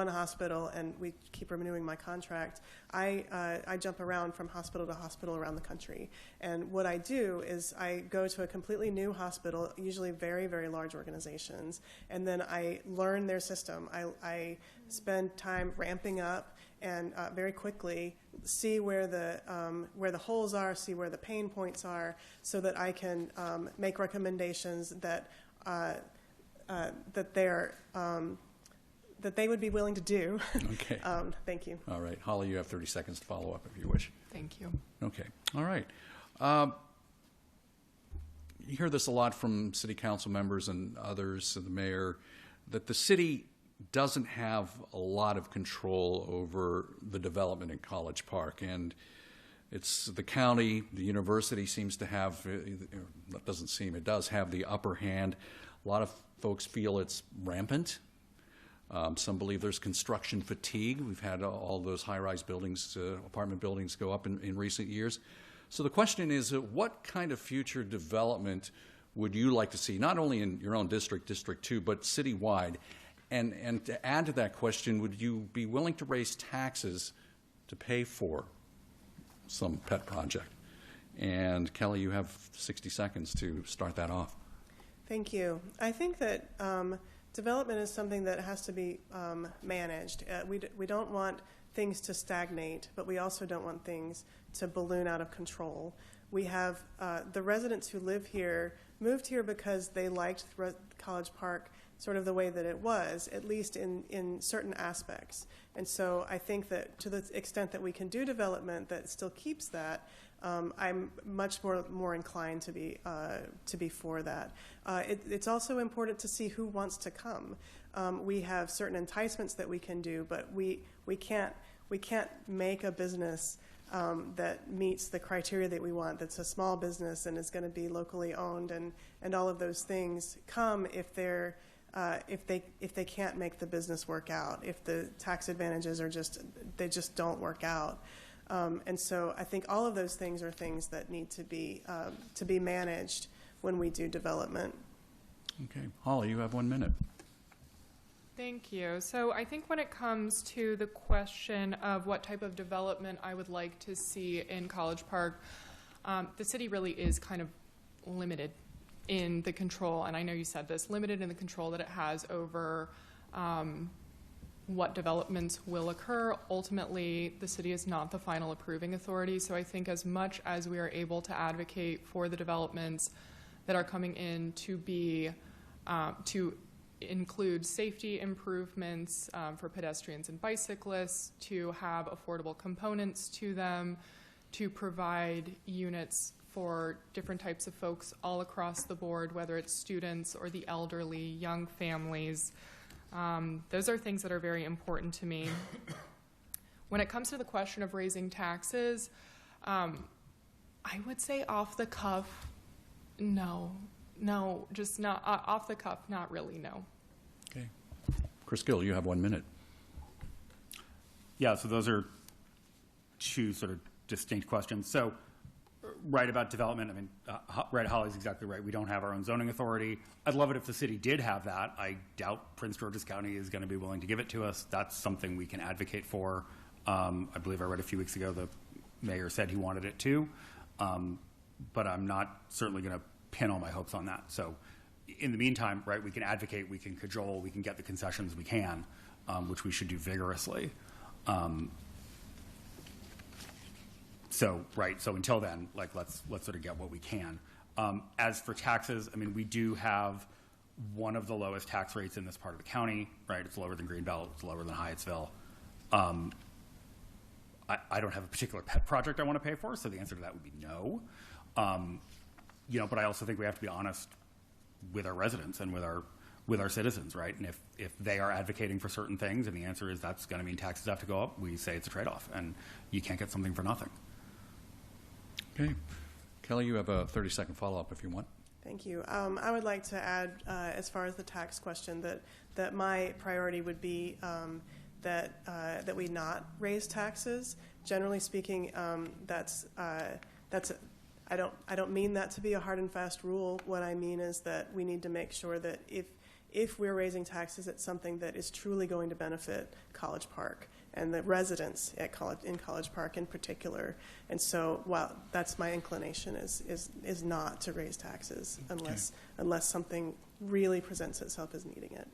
hospital and we keep renewing my contract. I jump around from hospital to hospital around the country. And what I do is I go to a completely new hospital, usually very, very large organizations, and then I learn their system. I spend time ramping up and very quickly see where the holes are, see where the pain points are, so that I can make recommendations that that they would be willing to do. Okay. Thank you. All right. Holly, you have 30 seconds to follow up if you wish. Thank you. Okay. All right. You hear this a lot from city council members and others, the mayor, that the city doesn't have a lot of control over the development in College Park. And it's the county, the university seems to have, that doesn't seem, it does have the upper hand. A lot of folks feel it's rampant. Some believe there's construction fatigue. We've had all those high-rise buildings, apartment buildings go up in recent years. So the question is, what kind of future development would you like to see, not only in your own district, District 2, but citywide? And to add to that question, would you be willing to raise taxes to pay for some pet project? And Kelly, you have 60 seconds to start that off. Thank you. I think that development is something that has to be managed. We don't want things to stagnate, but we also don't want things to balloon out of control. We have the residents who live here moved here because they liked College Park sort of the way that it was, at least in certain aspects. And so I think that to the extent that we can do development that still keeps that, I'm much more inclined to be for that. It's also important to see who wants to come. We have certain enticements that we can do, but we can't make a business that meets the criteria that we want. That's a small business and is going to be locally owned, and all of those things come if they can't make the business work out. If the tax advantages are they just don't work out. And so I think all of those things are things that need to be managed when we do development. Okay. Holly, you have 1 minute. Thank you. So I think when it comes to the question of what type of development I would like to see in College Park, the city really is kind of limited in the control, and I know you said this, limited in the control that it has over what developments will occur. Ultimately, the city is not the final approving authority, so I think as much as we are able to advocate for the developments that are coming in to be, to include safety improvements for pedestrians and bicyclists, to have affordable components to them, to provide units for different types of folks all across the board, whether it's students or the elderly, young families. Those are things that are very important to me. When it comes to the question of raising taxes, I would say off the cuff, no, just not off the cuff, not really, no. Okay. Chris Gill, you have 1 minute. Yeah, so those are two sort of distinct questions. So right about development. I mean, right, Holly's exactly right. We don't have our own zoning authority. I'd love it if the city did have that. I doubt Prince George's County is going to be willing to give it to us. That's something we can advocate for. I believe I read a few weeks ago the mayor said he wanted it too, but I'm not certainly going to pin all my hopes on that. So in the meantime, right, we can advocate, we can cajole, we can get the concessions we can, which we should do vigorously. So until then, like, let's sort of get what we can. As for taxes, I mean, we do have one of the lowest tax rates in this part of the county, right? It's lower than Greenbelt, it's lower than Hyattsville. I don't have a particular pet project I want to pay for, so the answer to that would be no. But I also think we have to be honest with our residents and with our citizens, right? And if they are advocating for certain things and the answer is that's going to mean taxes have to go up, we say it's a trade-off, and you can't get something for nothing. Okay. Kelly, you have a 30-second follow-up if you want. Thank you. I would like to add, as far as the tax question, that my priority would be that we not raise taxes. Generally speaking, I don't mean that to be a hard and fast rule. What I mean is that we need to make sure that if we're raising taxes, it's something that is truly going to benefit College Park and the residents in College Park in particular. And so, while that's my inclination is not to raise taxes unless something really presents itself as needing it.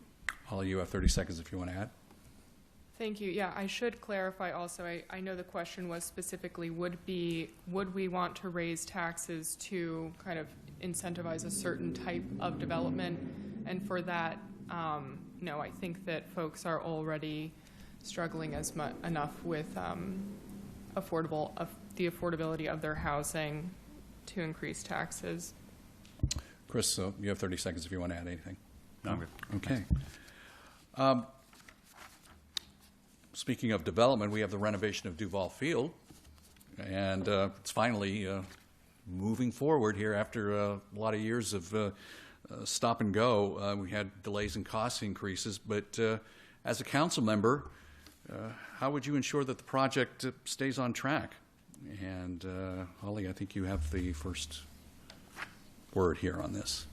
Holly, you have 30 seconds if you want to add. Thank you. Yeah, I should clarify also, I know the question was specifically would we want to raise taxes to kind of incentivize a certain type of development? And for that, no, I think that folks are already struggling enough with the affordability of their housing to increase taxes. Chris, you have 30 seconds if you want to add anything. No, I'm good. Okay. Speaking of development, we have the renovation of Duval Field, and it's finally moving forward here after a lot of years of stop and go. We had delays and cost increases, but as a council member, how would you ensure that the project stays on track? And Holly, I think you have the first word here on this.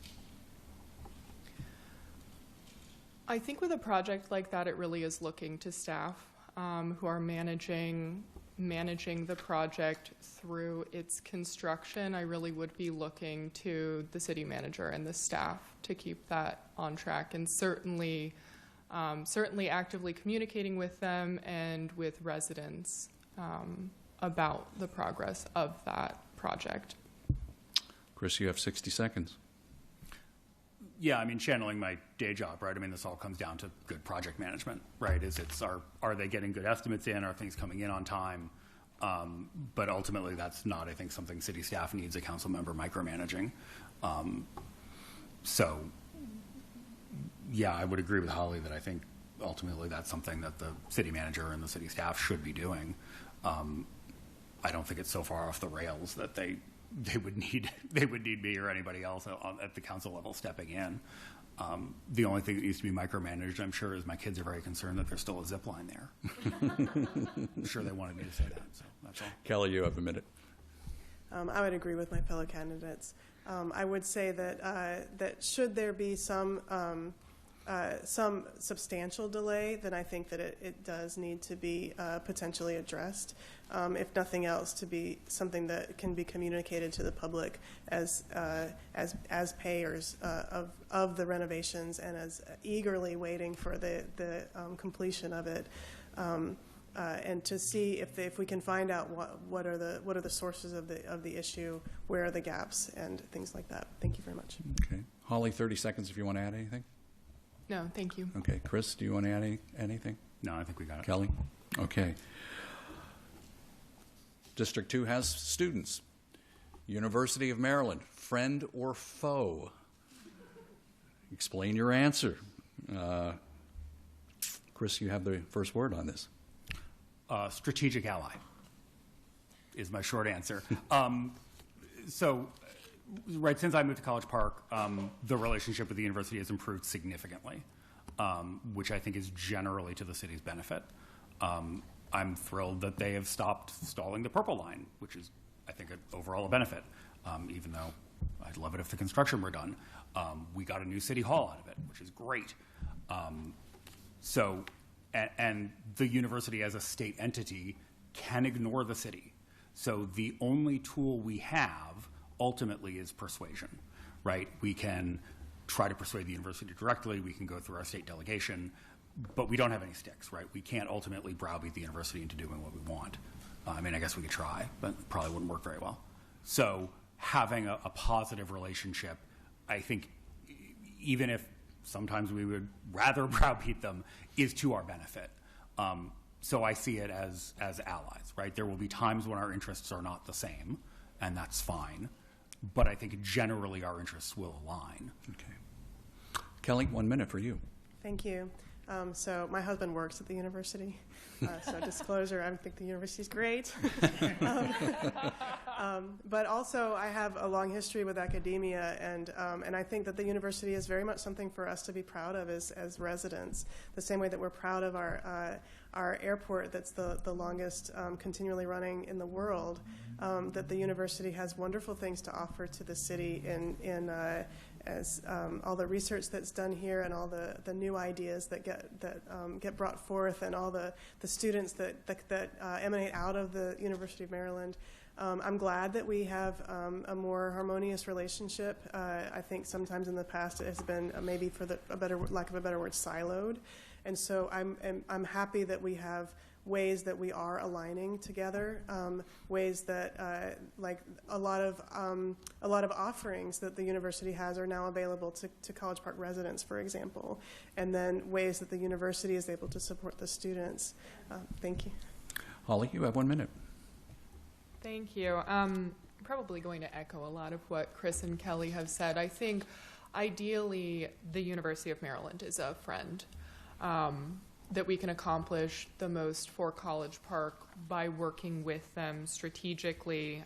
I think with a project like that, it really is looking to staff who are managing the project through its construction. I really would be looking to the city manager and the staff to keep that on track, and certainly actively communicating with them and with residents about the progress of that project. Chris, you have 60 seconds. Yeah, I mean, channeling my day job, right? I mean, this all comes down to good project management, right? Are they getting good estimates in? Are things coming in on time? But ultimately, that's not, I think, something city staff needs a council member micromanaging. So, yeah, I would agree with Holly that I think ultimately that's something that the city manager and the city staff should be doing. I don't think it's so far off the rails that they would need me or anybody else at the council level stepping in. The only thing that needs to be micromanaged, I'm sure, is my kids are very concerned that there's still a zip line there. I'm sure they wanted me to say that, so that's all. Kelly, you have a minute. I would agree with my fellow candidates. I would say that should there be some substantial delay, then I think that it does need to be potentially addressed. If nothing else, to be something that can be communicated to the public as payers of the renovations and as eagerly waiting for the completion of it, and to see if we can find out what are the sources of the issue, where are the gaps, and things like that. Thank you very much. Okay, Holly, 30 seconds if you want to add anything. No, thank you. Okay, Chris, do you want to add anything? No, I think we got it. Kelly? Okay. District 2 has students. University of Maryland, friend or foe? Explain your answer. Chris, you have the first word on this. Strategic ally is my short answer. Right, since I moved to College Park, the relationship with the university has improved significantly, which I think is generally to the city's benefit. I'm thrilled that they have stopped stalling the Purple Line, which is I think, overall a benefit, even though I'd love it if the construction were done. We got a new city hall out of it, which is great. And the university as a state entity can ignore the city. So the only tool we have ultimately is persuasion, right? We can try to persuade the university directly. We can go through our state delegation, but we don't have any sticks, right? We can't ultimately browbeat the university into doing what we want. I mean, I guess we could try, but it probably wouldn't work very well. So having a positive relationship, I think, even if sometimes we would rather browbeat them, is to our benefit. So I see it as allies, right? There will be times when our interests are not the same, and that's fine. But I think generally our interests will align. Okay. Kelly, 1 minute for you. Thank you. So my husband works at the university, so disclosure, I think the university's great. But also I have a long history with academia, and I think that the university is very much something for us to be proud of as residents, the same way that we're proud of our airport that's the longest continually running in the world, that the university has wonderful things to offer to the city as all the research that's done here and all the new ideas that get brought forth and all the students that emanate out of the University of Maryland. I'm glad that we have a more harmonious relationship. I think sometimes in the past it has been maybe, for lack of a better word, siloed, and so I'm happy that we have ways that we are aligning together, ways that like a lot of offerings that the university has are now available to College Park residents, for example, and then ways that the university is able to support the students. Thank you. Holly, you have 1 minute. Thank you. I'm probably going to echo a lot of what Chris and Kelly have said. I think ideally the University of Maryland is a friend. That we can accomplish the most for College Park by working with them strategically.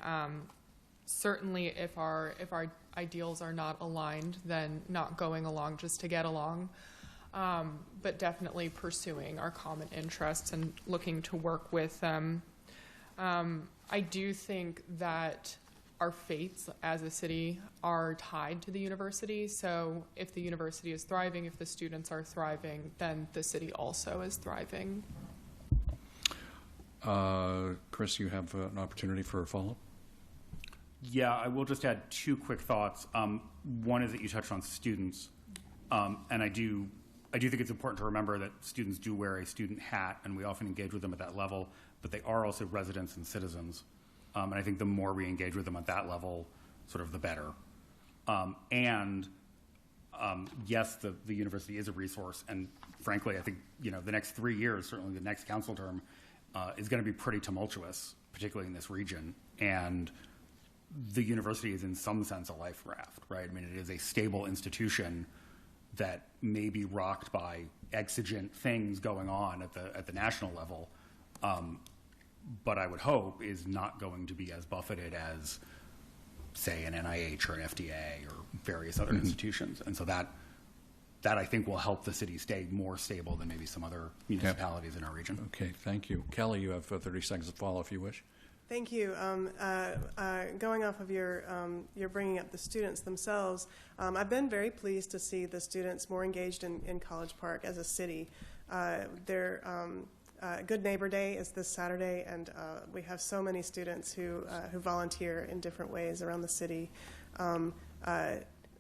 Certainly if our ideals are not aligned, then not going along just to get along, but definitely pursuing our common interests and looking to work with them. I do think that our fates as a city are tied to the university. So if the university is thriving, if the students are thriving, then the city also is thriving. Chris, you have an opportunity for a follow-up. Yeah, I will just add 2 quick thoughts. One is that you touched on students, and I do think it's important to remember that students do wear a student hat, and we often engage with them at that level, but they are also residents and citizens. And I think the more we engage with them at that level, sort of the better. Yes, the university is a resource, and frankly, I think the next 3 years, certainly the next council term, is going to be pretty tumultuous, particularly in this region. And the university is, in some sense, a life raft, right? I mean, it is a stable institution that may be rocked by exigent things going on at the national level. But I would hope is not going to be as buffeted as, say, an NIH or an FDA or various other institutions. And so that I think will help the city stay more stable than maybe some other municipalities in our region. Okay, thank you. Kelly, you have 30 seconds to follow if you wish. Thank you. Going off of your bringing up the students themselves, I've been very pleased to see the students more engaged in College Park as a city. Good Neighbor Day is this Saturday, and we have so many students who volunteer in different ways around the city.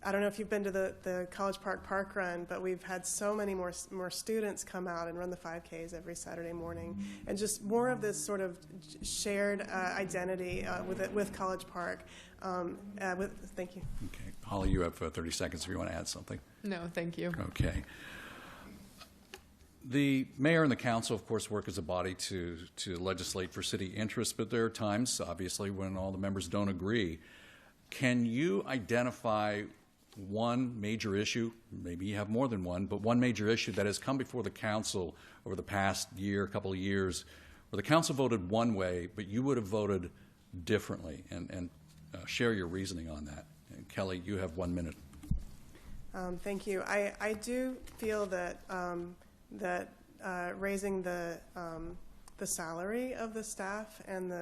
I don't know if you've been to the College Park Run, but we've had so many more students come out and run the 5Ks every Saturday morning, and just more of this sort of shared identity with College Park. Thank you. Okay, Holly, you have 30 seconds if you want to add something. No, thank you. Okay. The mayor and the council, of course, work as a body to legislate for city interests, but there are times, obviously, when all the members don't agree. Can you identify one major issue, maybe you have more than one, but one major issue that has come before the council over the past couple of years, where the council voted one way, but you would have voted differently, and share your reasoning on that? And Kelly, you have 1 minute. Thank you. I do feel that raising the salary of the staff and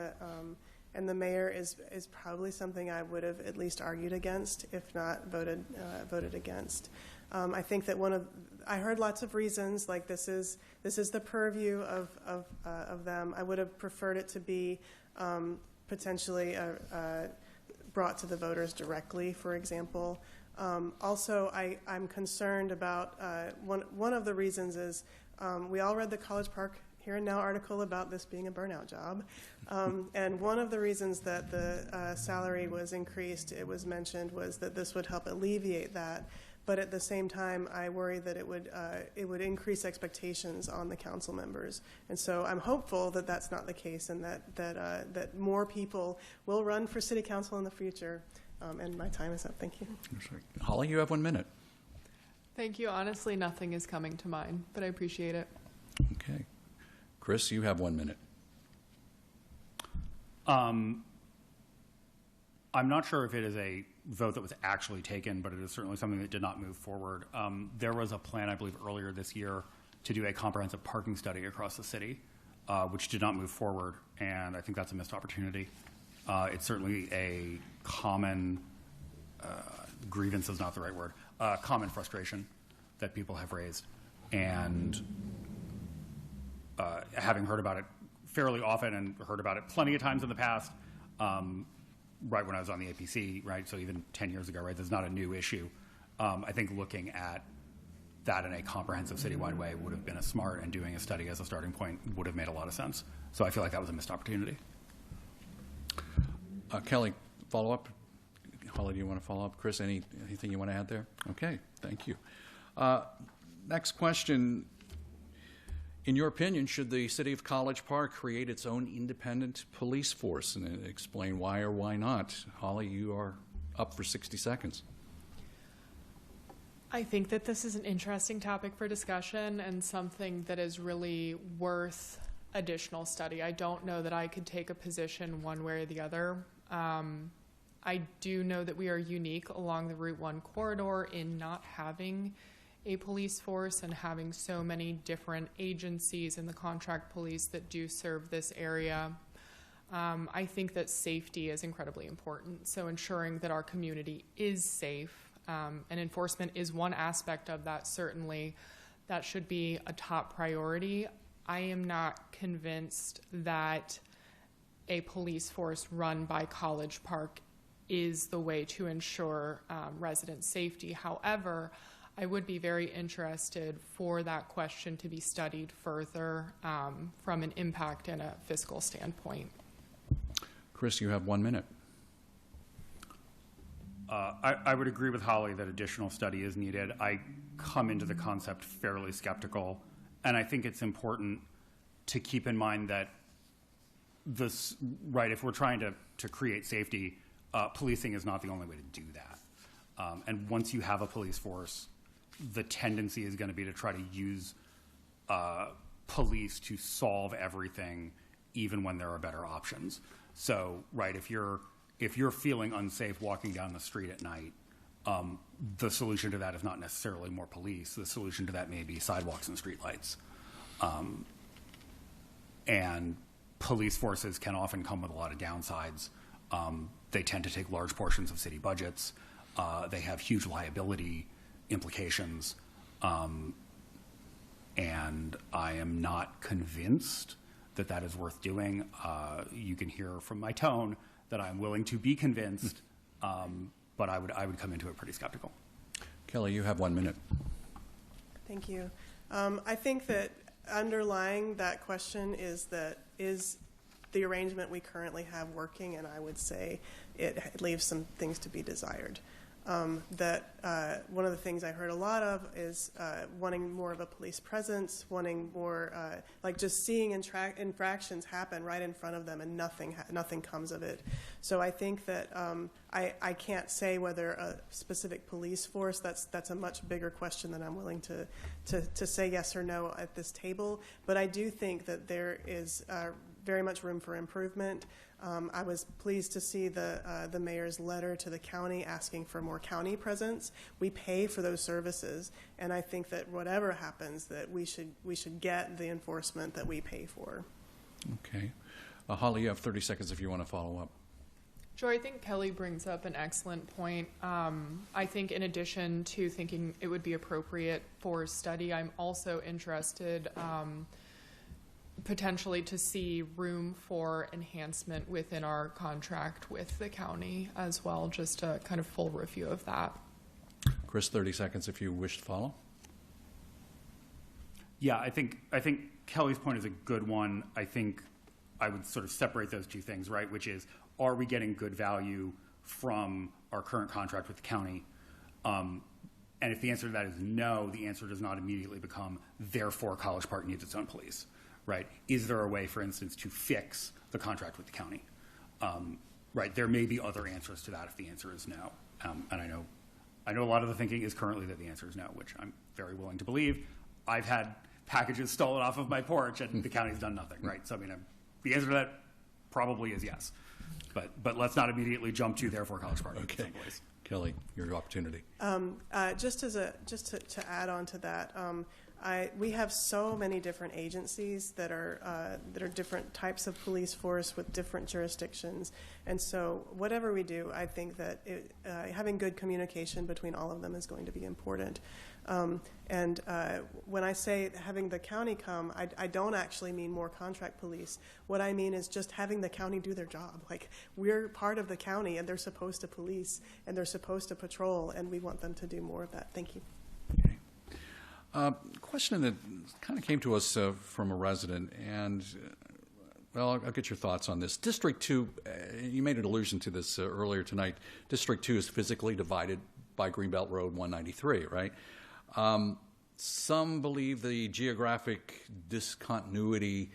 and the mayor is probably something I would have at least argued against, if not voted against. I think that I heard lots of reasons, like this is the purview of them. I would have preferred it to be potentially brought to the voters directly, for example. Also, I'm concerned about one of the reasons is we all read the College Park Here and Now article about this being a burnout job. And one of the reasons that the salary was increased, it was mentioned, was that this would help alleviate that. But at the same time, I worry that it would increase expectations on the council members. And so I'm hopeful that that's not the case, and that more people will run for city council in the future. And my time is up. Thank you. Holly, you have 1 minute. Thank you. Honestly, nothing is coming to mind, but I appreciate it. Okay. Chris, you have 1 minute. I'm not sure if it is a vote that was actually taken, but it is certainly something that did not move forward. There was a plan, I believe, earlier this year to do a comprehensive parking study across the city, which did not move forward, and I think that's a missed opportunity. It's certainly a common grievance is not the right word, common frustration that people have raised, and having heard about it fairly often and heard about it plenty of times in the past, right when I was on the APC, right, so even 10 years ago, right, that's not a new issue. I think looking at that in a comprehensive citywide way would have been a smart, and doing a study as a starting point would have made a lot of sense. So I feel like that was a missed opportunity. Kelly, follow up? Holly, do you want to follow up? Chris, anything you want to add there? Okay, thank you. Next question. In your opinion, should the city of College Park create its own independent police force? And explain why or why not. Holly, you are up for 60 seconds. I think that this is an interesting topic for discussion and something that is really worth additional study. I don't know that I could take a position one way or the other. I do know that we are unique along the Route 1 corridor in not having a police force and having so many different agencies in the contract police that do serve this area. I think that safety is incredibly important. So ensuring that our community is safe, and enforcement is one aspect of that, certainly. That should be a top priority. I am not convinced that a police force run by College Park is the way to ensure resident safety. However, I would be very interested for that question to be studied further from an impact and a fiscal standpoint. Chris, you have 1 minute. I would agree with Holly that additional study is needed. I come into the concept fairly skeptical, and I think it's important to keep in mind that this, right, if we're trying to create safety, policing is not the only way to do that. And once you have a police force, the tendency is going to be to try to use police to solve everything, even when there are better options. So, right, if you're feeling unsafe walking down the street at night, the solution to that is not necessarily more police. The solution to that may be sidewalks and streetlights. And police forces can often come with a lot of downsides. They tend to take large portions of city budgets. They have huge liability implications. And I am not convinced that that is worth doing. You can hear from my tone that I'm willing to be convinced, but I would come into it pretty skeptical. Kelly, you have 1 minute. Thank you. I think that underlying that question is the arrangement we currently have working, and I would say it leaves some things to be desired. One of the things I heard a lot of is wanting more of a police presence, wanting more, like just seeing infractions happen right in front of them and nothing comes of it. So I think that I can't say whether a specific police force, that's a much bigger question than I'm willing to say yes or no at this table. But I do think that there is very much room for improvement. I was pleased to see the mayor's letter to the county asking for more county presence. We pay for those services, and I think that whatever happens, that we should get the enforcement that we pay for. Okay. Holly, you have 30 seconds if you want to follow up. Joy, I think Kelly brings up an excellent point. I think in addition to thinking it would be appropriate for study, I'm also interested potentially to see room for enhancement within our contract with the county as well, just a kind of full review of that. Chris, 30 seconds if you wish to follow. Yeah, I think Kelly's point is a good one. I think I would sort of separate those two things, right? Which is, are we getting good value from our current contract with the county? And if the answer to that is no, the answer does not immediately become, therefore College Park needs its own police, right? Is there a way, for instance, to fix the contract with the county? Right, there may be other answers to that if the answer is no. And I know a lot of the thinking is currently that the answer is no, which I'm very willing to believe. I've had packages stolen off of my porch and the county's done nothing, right? So I mean, the answer to that probably is yes. But let's not immediately jump to therefore College Park. Okay, Kelly, your opportunity. Just to add on to that, we have so many different agencies that are different types of police force with different jurisdictions, and so whatever we do, I think that having good communication between all of them is going to be important. And when I say having the county come, I don't actually mean more contract police. What I mean is just having the county do their job. Like, we're part of the county, and they're supposed to police, and they're supposed to patrol, and we want them to do more of that. Thank you. Okay. Question that kind of came to us from a resident, and well, I'll get your thoughts on this. District 2, you made an allusion to this earlier tonight. District 2 is physically divided by Greenbelt Road 193, right? Some believe the geographic discontinuity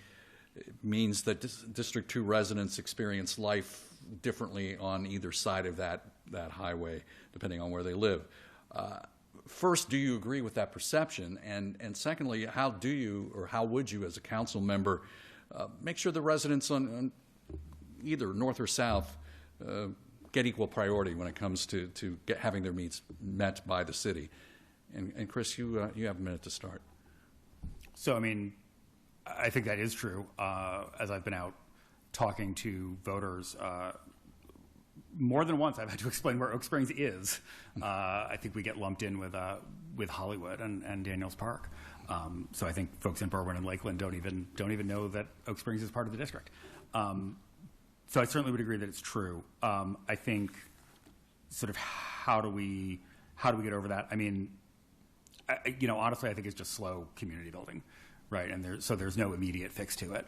means that District 2 residents experience life differently on either side of that highway, depending on where they live. First, do you agree with that perception? And secondly, how would you as a council member make sure the residents on either north or south get equal priority when it comes to having their needs met by the city? And Chris, you have a minute to start. So, I mean, I think that is true. As I've been out talking to voters, more than once I've had to explain where Oak Springs is. I think we get lumped in with Hollywood and Daniels Park. So I think folks in Berwyn and Lakeland don't even know that Oak Springs is part of the district. So I certainly would agree that it's true. I think sort of how do we get over that? I mean, honestly, I think it's just slow community building, right? And there's no immediate fix to it.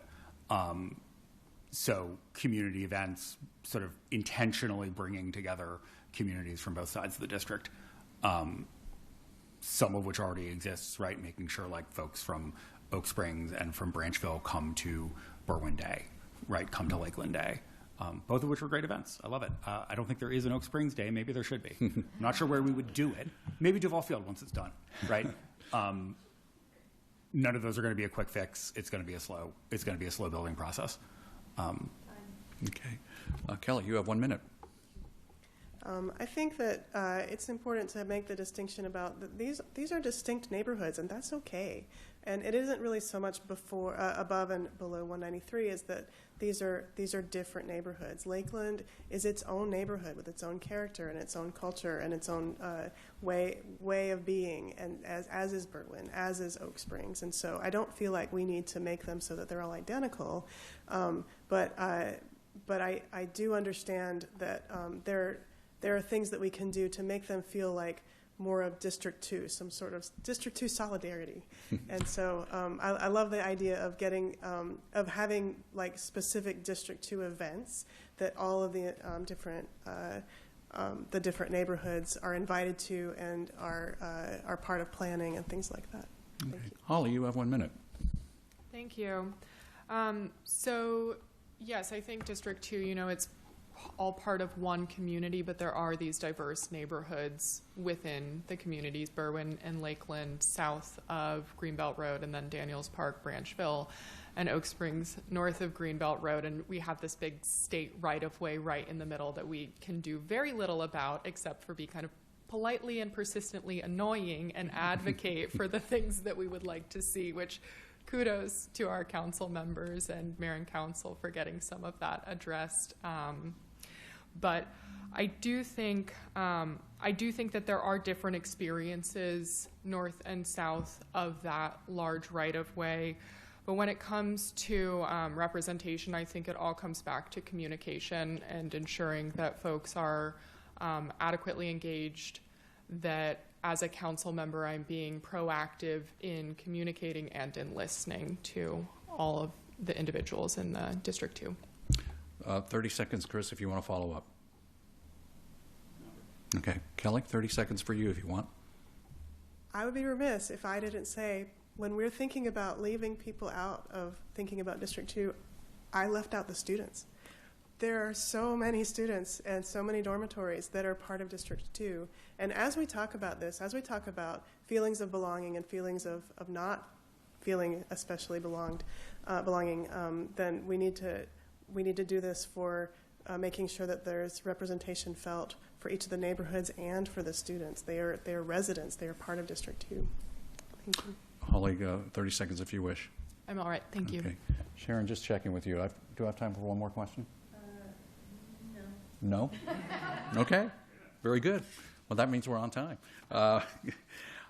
So community events, sort of intentionally bringing together communities from both sides of the district, some of which already exists, right? Making sure like folks from Oak Springs and from Branchville come to Berwyn Day, right? Come to Lakeland Day. Both of which were great events. I love it. I don't think there is an Oak Springs Day. Maybe there should be. I'm not sure where we would do it. Maybe Duval Field once it's done, right? None of those are going to be a quick fix. It's going to be a slow building process. Okay. Kelly, you have 1 minute. I think that it's important to make the distinction about that these are distinct neighborhoods, and that's okay. And it isn't really so much above and below 193 is that these are different neighborhoods. Lakeland is its own neighborhood with its own character and its own culture and its own way of being, and as is Berwyn, as is Oak Springs. And so I don't feel like we need to make them so that they're all identical. But I do understand that there are things that we can do to make them feel like more of District 2, some sort of District 2 solidarity. And so I love the idea of of having like specific District 2 events that all of the different neighborhoods are invited to and are part of planning and things like that. Okay. Thank you. Holly, you have 1 minute. Thank you. So, yes, I think District 2, it's all part of one community, but there are these diverse neighborhoods within the communities, Berwyn and Lakeland, south of Greenbelt Road, and then Daniels Park, Branchville, and Oak Springs, north of Greenbelt Road. And we have this big state right-of-way right in the middle that we can do very little about, except for be kind of politely and persistently annoying and advocate for the things that we would like to see, which kudos to our council members and mayor and council for getting some of that addressed. But I do think that there are different experiences north and south of that large right-of-way. But when it comes to representation, I think it all comes back to communication and ensuring that folks are adequately engaged, that as a council member, I'm being proactive in communicating and in listening to all of the individuals in the District 2. 30 seconds, Chris, if you want to follow up. Okay. Kelly, 30 seconds for you if you want. I would be remiss if I didn't say, when we're thinking about leaving people out of thinking about District 2, I left out the students. There are so many students and so many dormitories that are part of District 2. And as we talk about this, as we talk about feelings of belonging and feelings of not feeling especially belonging, then we need to do this for making sure that there's representation felt for each of the neighborhoods and for the students. They are residents. They are part of District 2. Thank you. Holly, 30 seconds if you wish. I'm all right. Thank you. Okay. Sharon, just checking with you. Do I have time for one more question? No. No? Okay. Very good. Well, that means we're on time.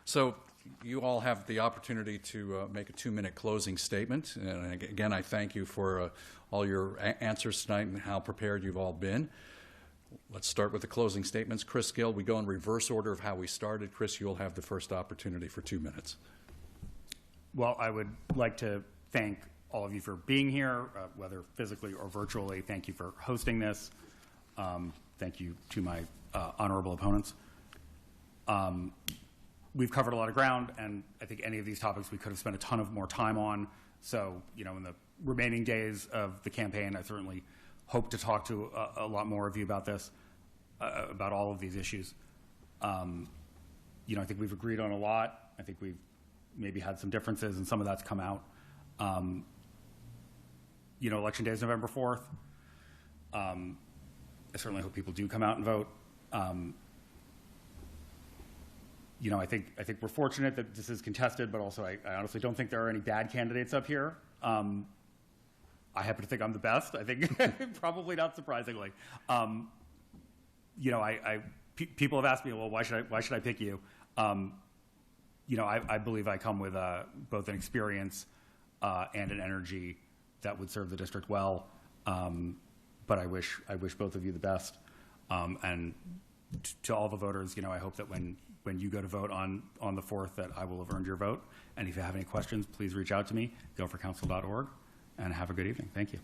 So you all have the opportunity to make a 2-minute closing statement. And again, I thank you for all your answers tonight and how prepared you've all been. Let's start with the closing statements. Chris Gill, we go in reverse order of how we started. Chris, you'll have the first opportunity for 2 minutes. Well, I would like to thank all of you for being here, whether physically or virtually. Thank you for hosting this. Thank you to my honorable opponents. We've covered a lot of ground, and I think any of these topics we could have spent a ton of more time on. So, you know, in the remaining days of the campaign, I certainly hope to talk to a lot more of you about this, about all of these issues. You know, I think we've agreed on a lot. I think we've maybe had some differences, and some of that's come out. You know, Election Day is November 4th. I certainly hope people do come out and vote. You know, I think we're fortunate that this is contested, but also I honestly don't think there are any bad candidates up here. I happen to think I'm the best. I think probably not surprisingly. You know, people have asked me, well, why should I pick you? You know, I believe I come with both an experience and an energy that would serve the district well. But I wish both of you the best. And to all the voters, you know, I hope that when you go to vote on the 4th, that I will have earned your vote. And if you have any questions, please reach out to me, gophercouncil.org, and have a good evening. Thank you.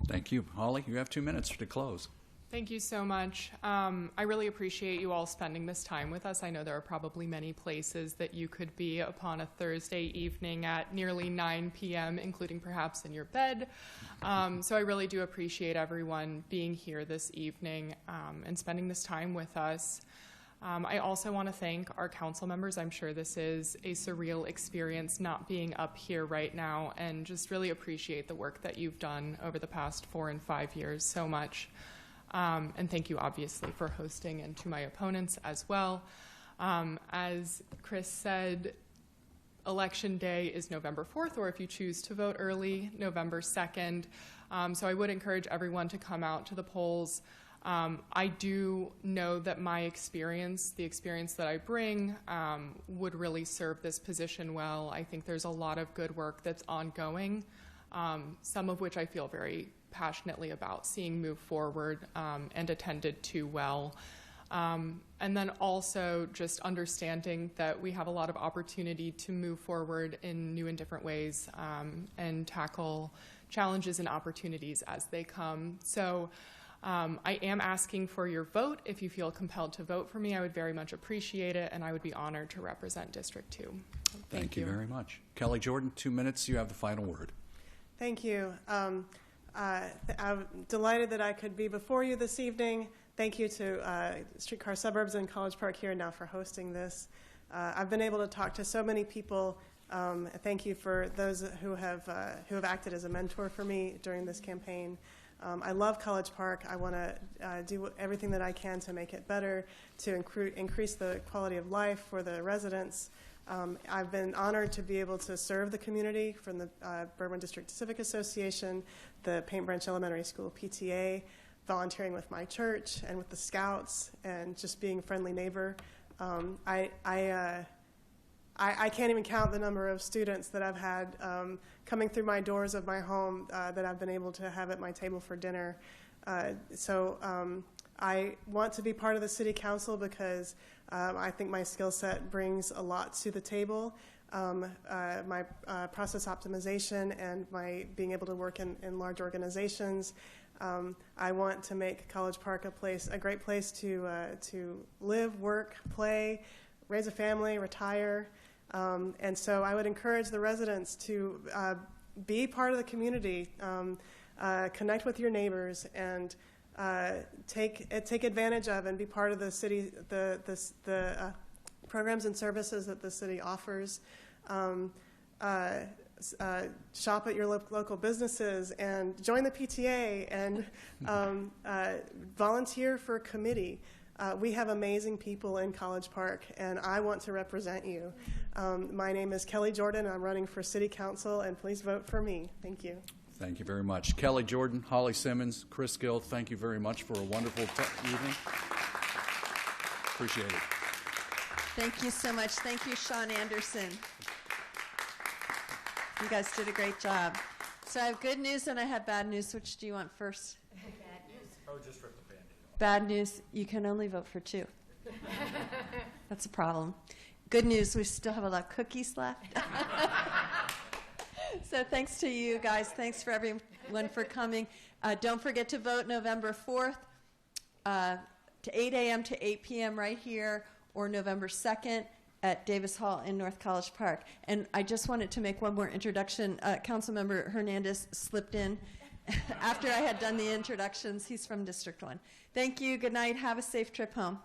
Thank you. Holly, you have 2 minutes to close. Thank you so much. I really appreciate you all spending this time with us. I know there are probably many places that you could be upon a Thursday evening at nearly 9 p.m., including perhaps in your bed. So I really do appreciate everyone being here this evening and spending this time with us. I also want to thank our council members. I'm sure this is a surreal experience not being up here right now, and just really appreciate the work that you've done over the past 4 and 5 years so much. And thank you, obviously, for hosting, and to my opponents as well. As Chris said, Election Day is November 4th, or if you choose to vote early, November 2nd. So I would encourage everyone to come out to the polls. I do know that my experience, the experience that I bring, would really serve this position well. I think there's a lot of good work that's ongoing, some of which I feel very passionately about seeing move forward and attended to well. And then also just understanding that we have a lot of opportunity to move forward in new and different ways and tackle challenges and opportunities as they come. So I am asking for your vote. If you feel compelled to vote for me, I would very much appreciate it, and I would be honored to represent District 2. Thank you very much. Kelly Jordan, 2 minutes. You have the final word. Thank you. I'm delighted that I could be before you this evening. Thank you to Streetcar Suburbs and College Park here now for hosting this. I've been able to talk to so many people. Thank you for those who have acted as a mentor for me during this campaign. I love College Park. I want to do everything that I can to make it better, to increase the quality of life for the residents. I've been honored to be able to serve the community from the Berwyn District Civic Association, the Paint Branch Elementary School PTA, volunteering with my church and with the Scouts, and just being a friendly neighbor. I can't even count the number of students that I've had coming through my doors of my home that I've been able to have at my table for dinner. I want to be part of the City Council because I think my skill set brings a lot to the table. My process optimization and my being able to work in large organizations. I want to make College Park a great place to live, work, play, raise a family, retire. And so I would encourage the residents to be part of the community, connect with your neighbors, and take advantage of and be part of the city, the programs and services that the city offers. Shop at your local businesses and join the PTA and volunteer for a committee. We have amazing people in College Park, and I want to represent you. My name is Kelly Jordan. I'm running for City Council, and please vote for me. Thank you. Thank you very much. Kelly Jordan, Holly Simmons, Chris Gill, thank you very much for a wonderful evening. Appreciate it. Thank you so much. Thank you, Sean Anderson. You guys did a great job. So I have good news and I have bad news. Which do you want first? Bad news. Oh, just rip the Band-Aid. Bad news, you can only vote for 2. That's a problem. Good news, we still have a lot of cookies left. So thanks to you guys. Thanks for everyone for coming. Don't forget to vote November 4th to 8 a.m. to 8 p.m. right here, or November 2nd at Davis Hall in North College Park. And I just wanted to make one more introduction. Councilmember Hernandez slipped in after I had done the introductions. He's from District 1. Thank you. Good night. Have a safe trip home.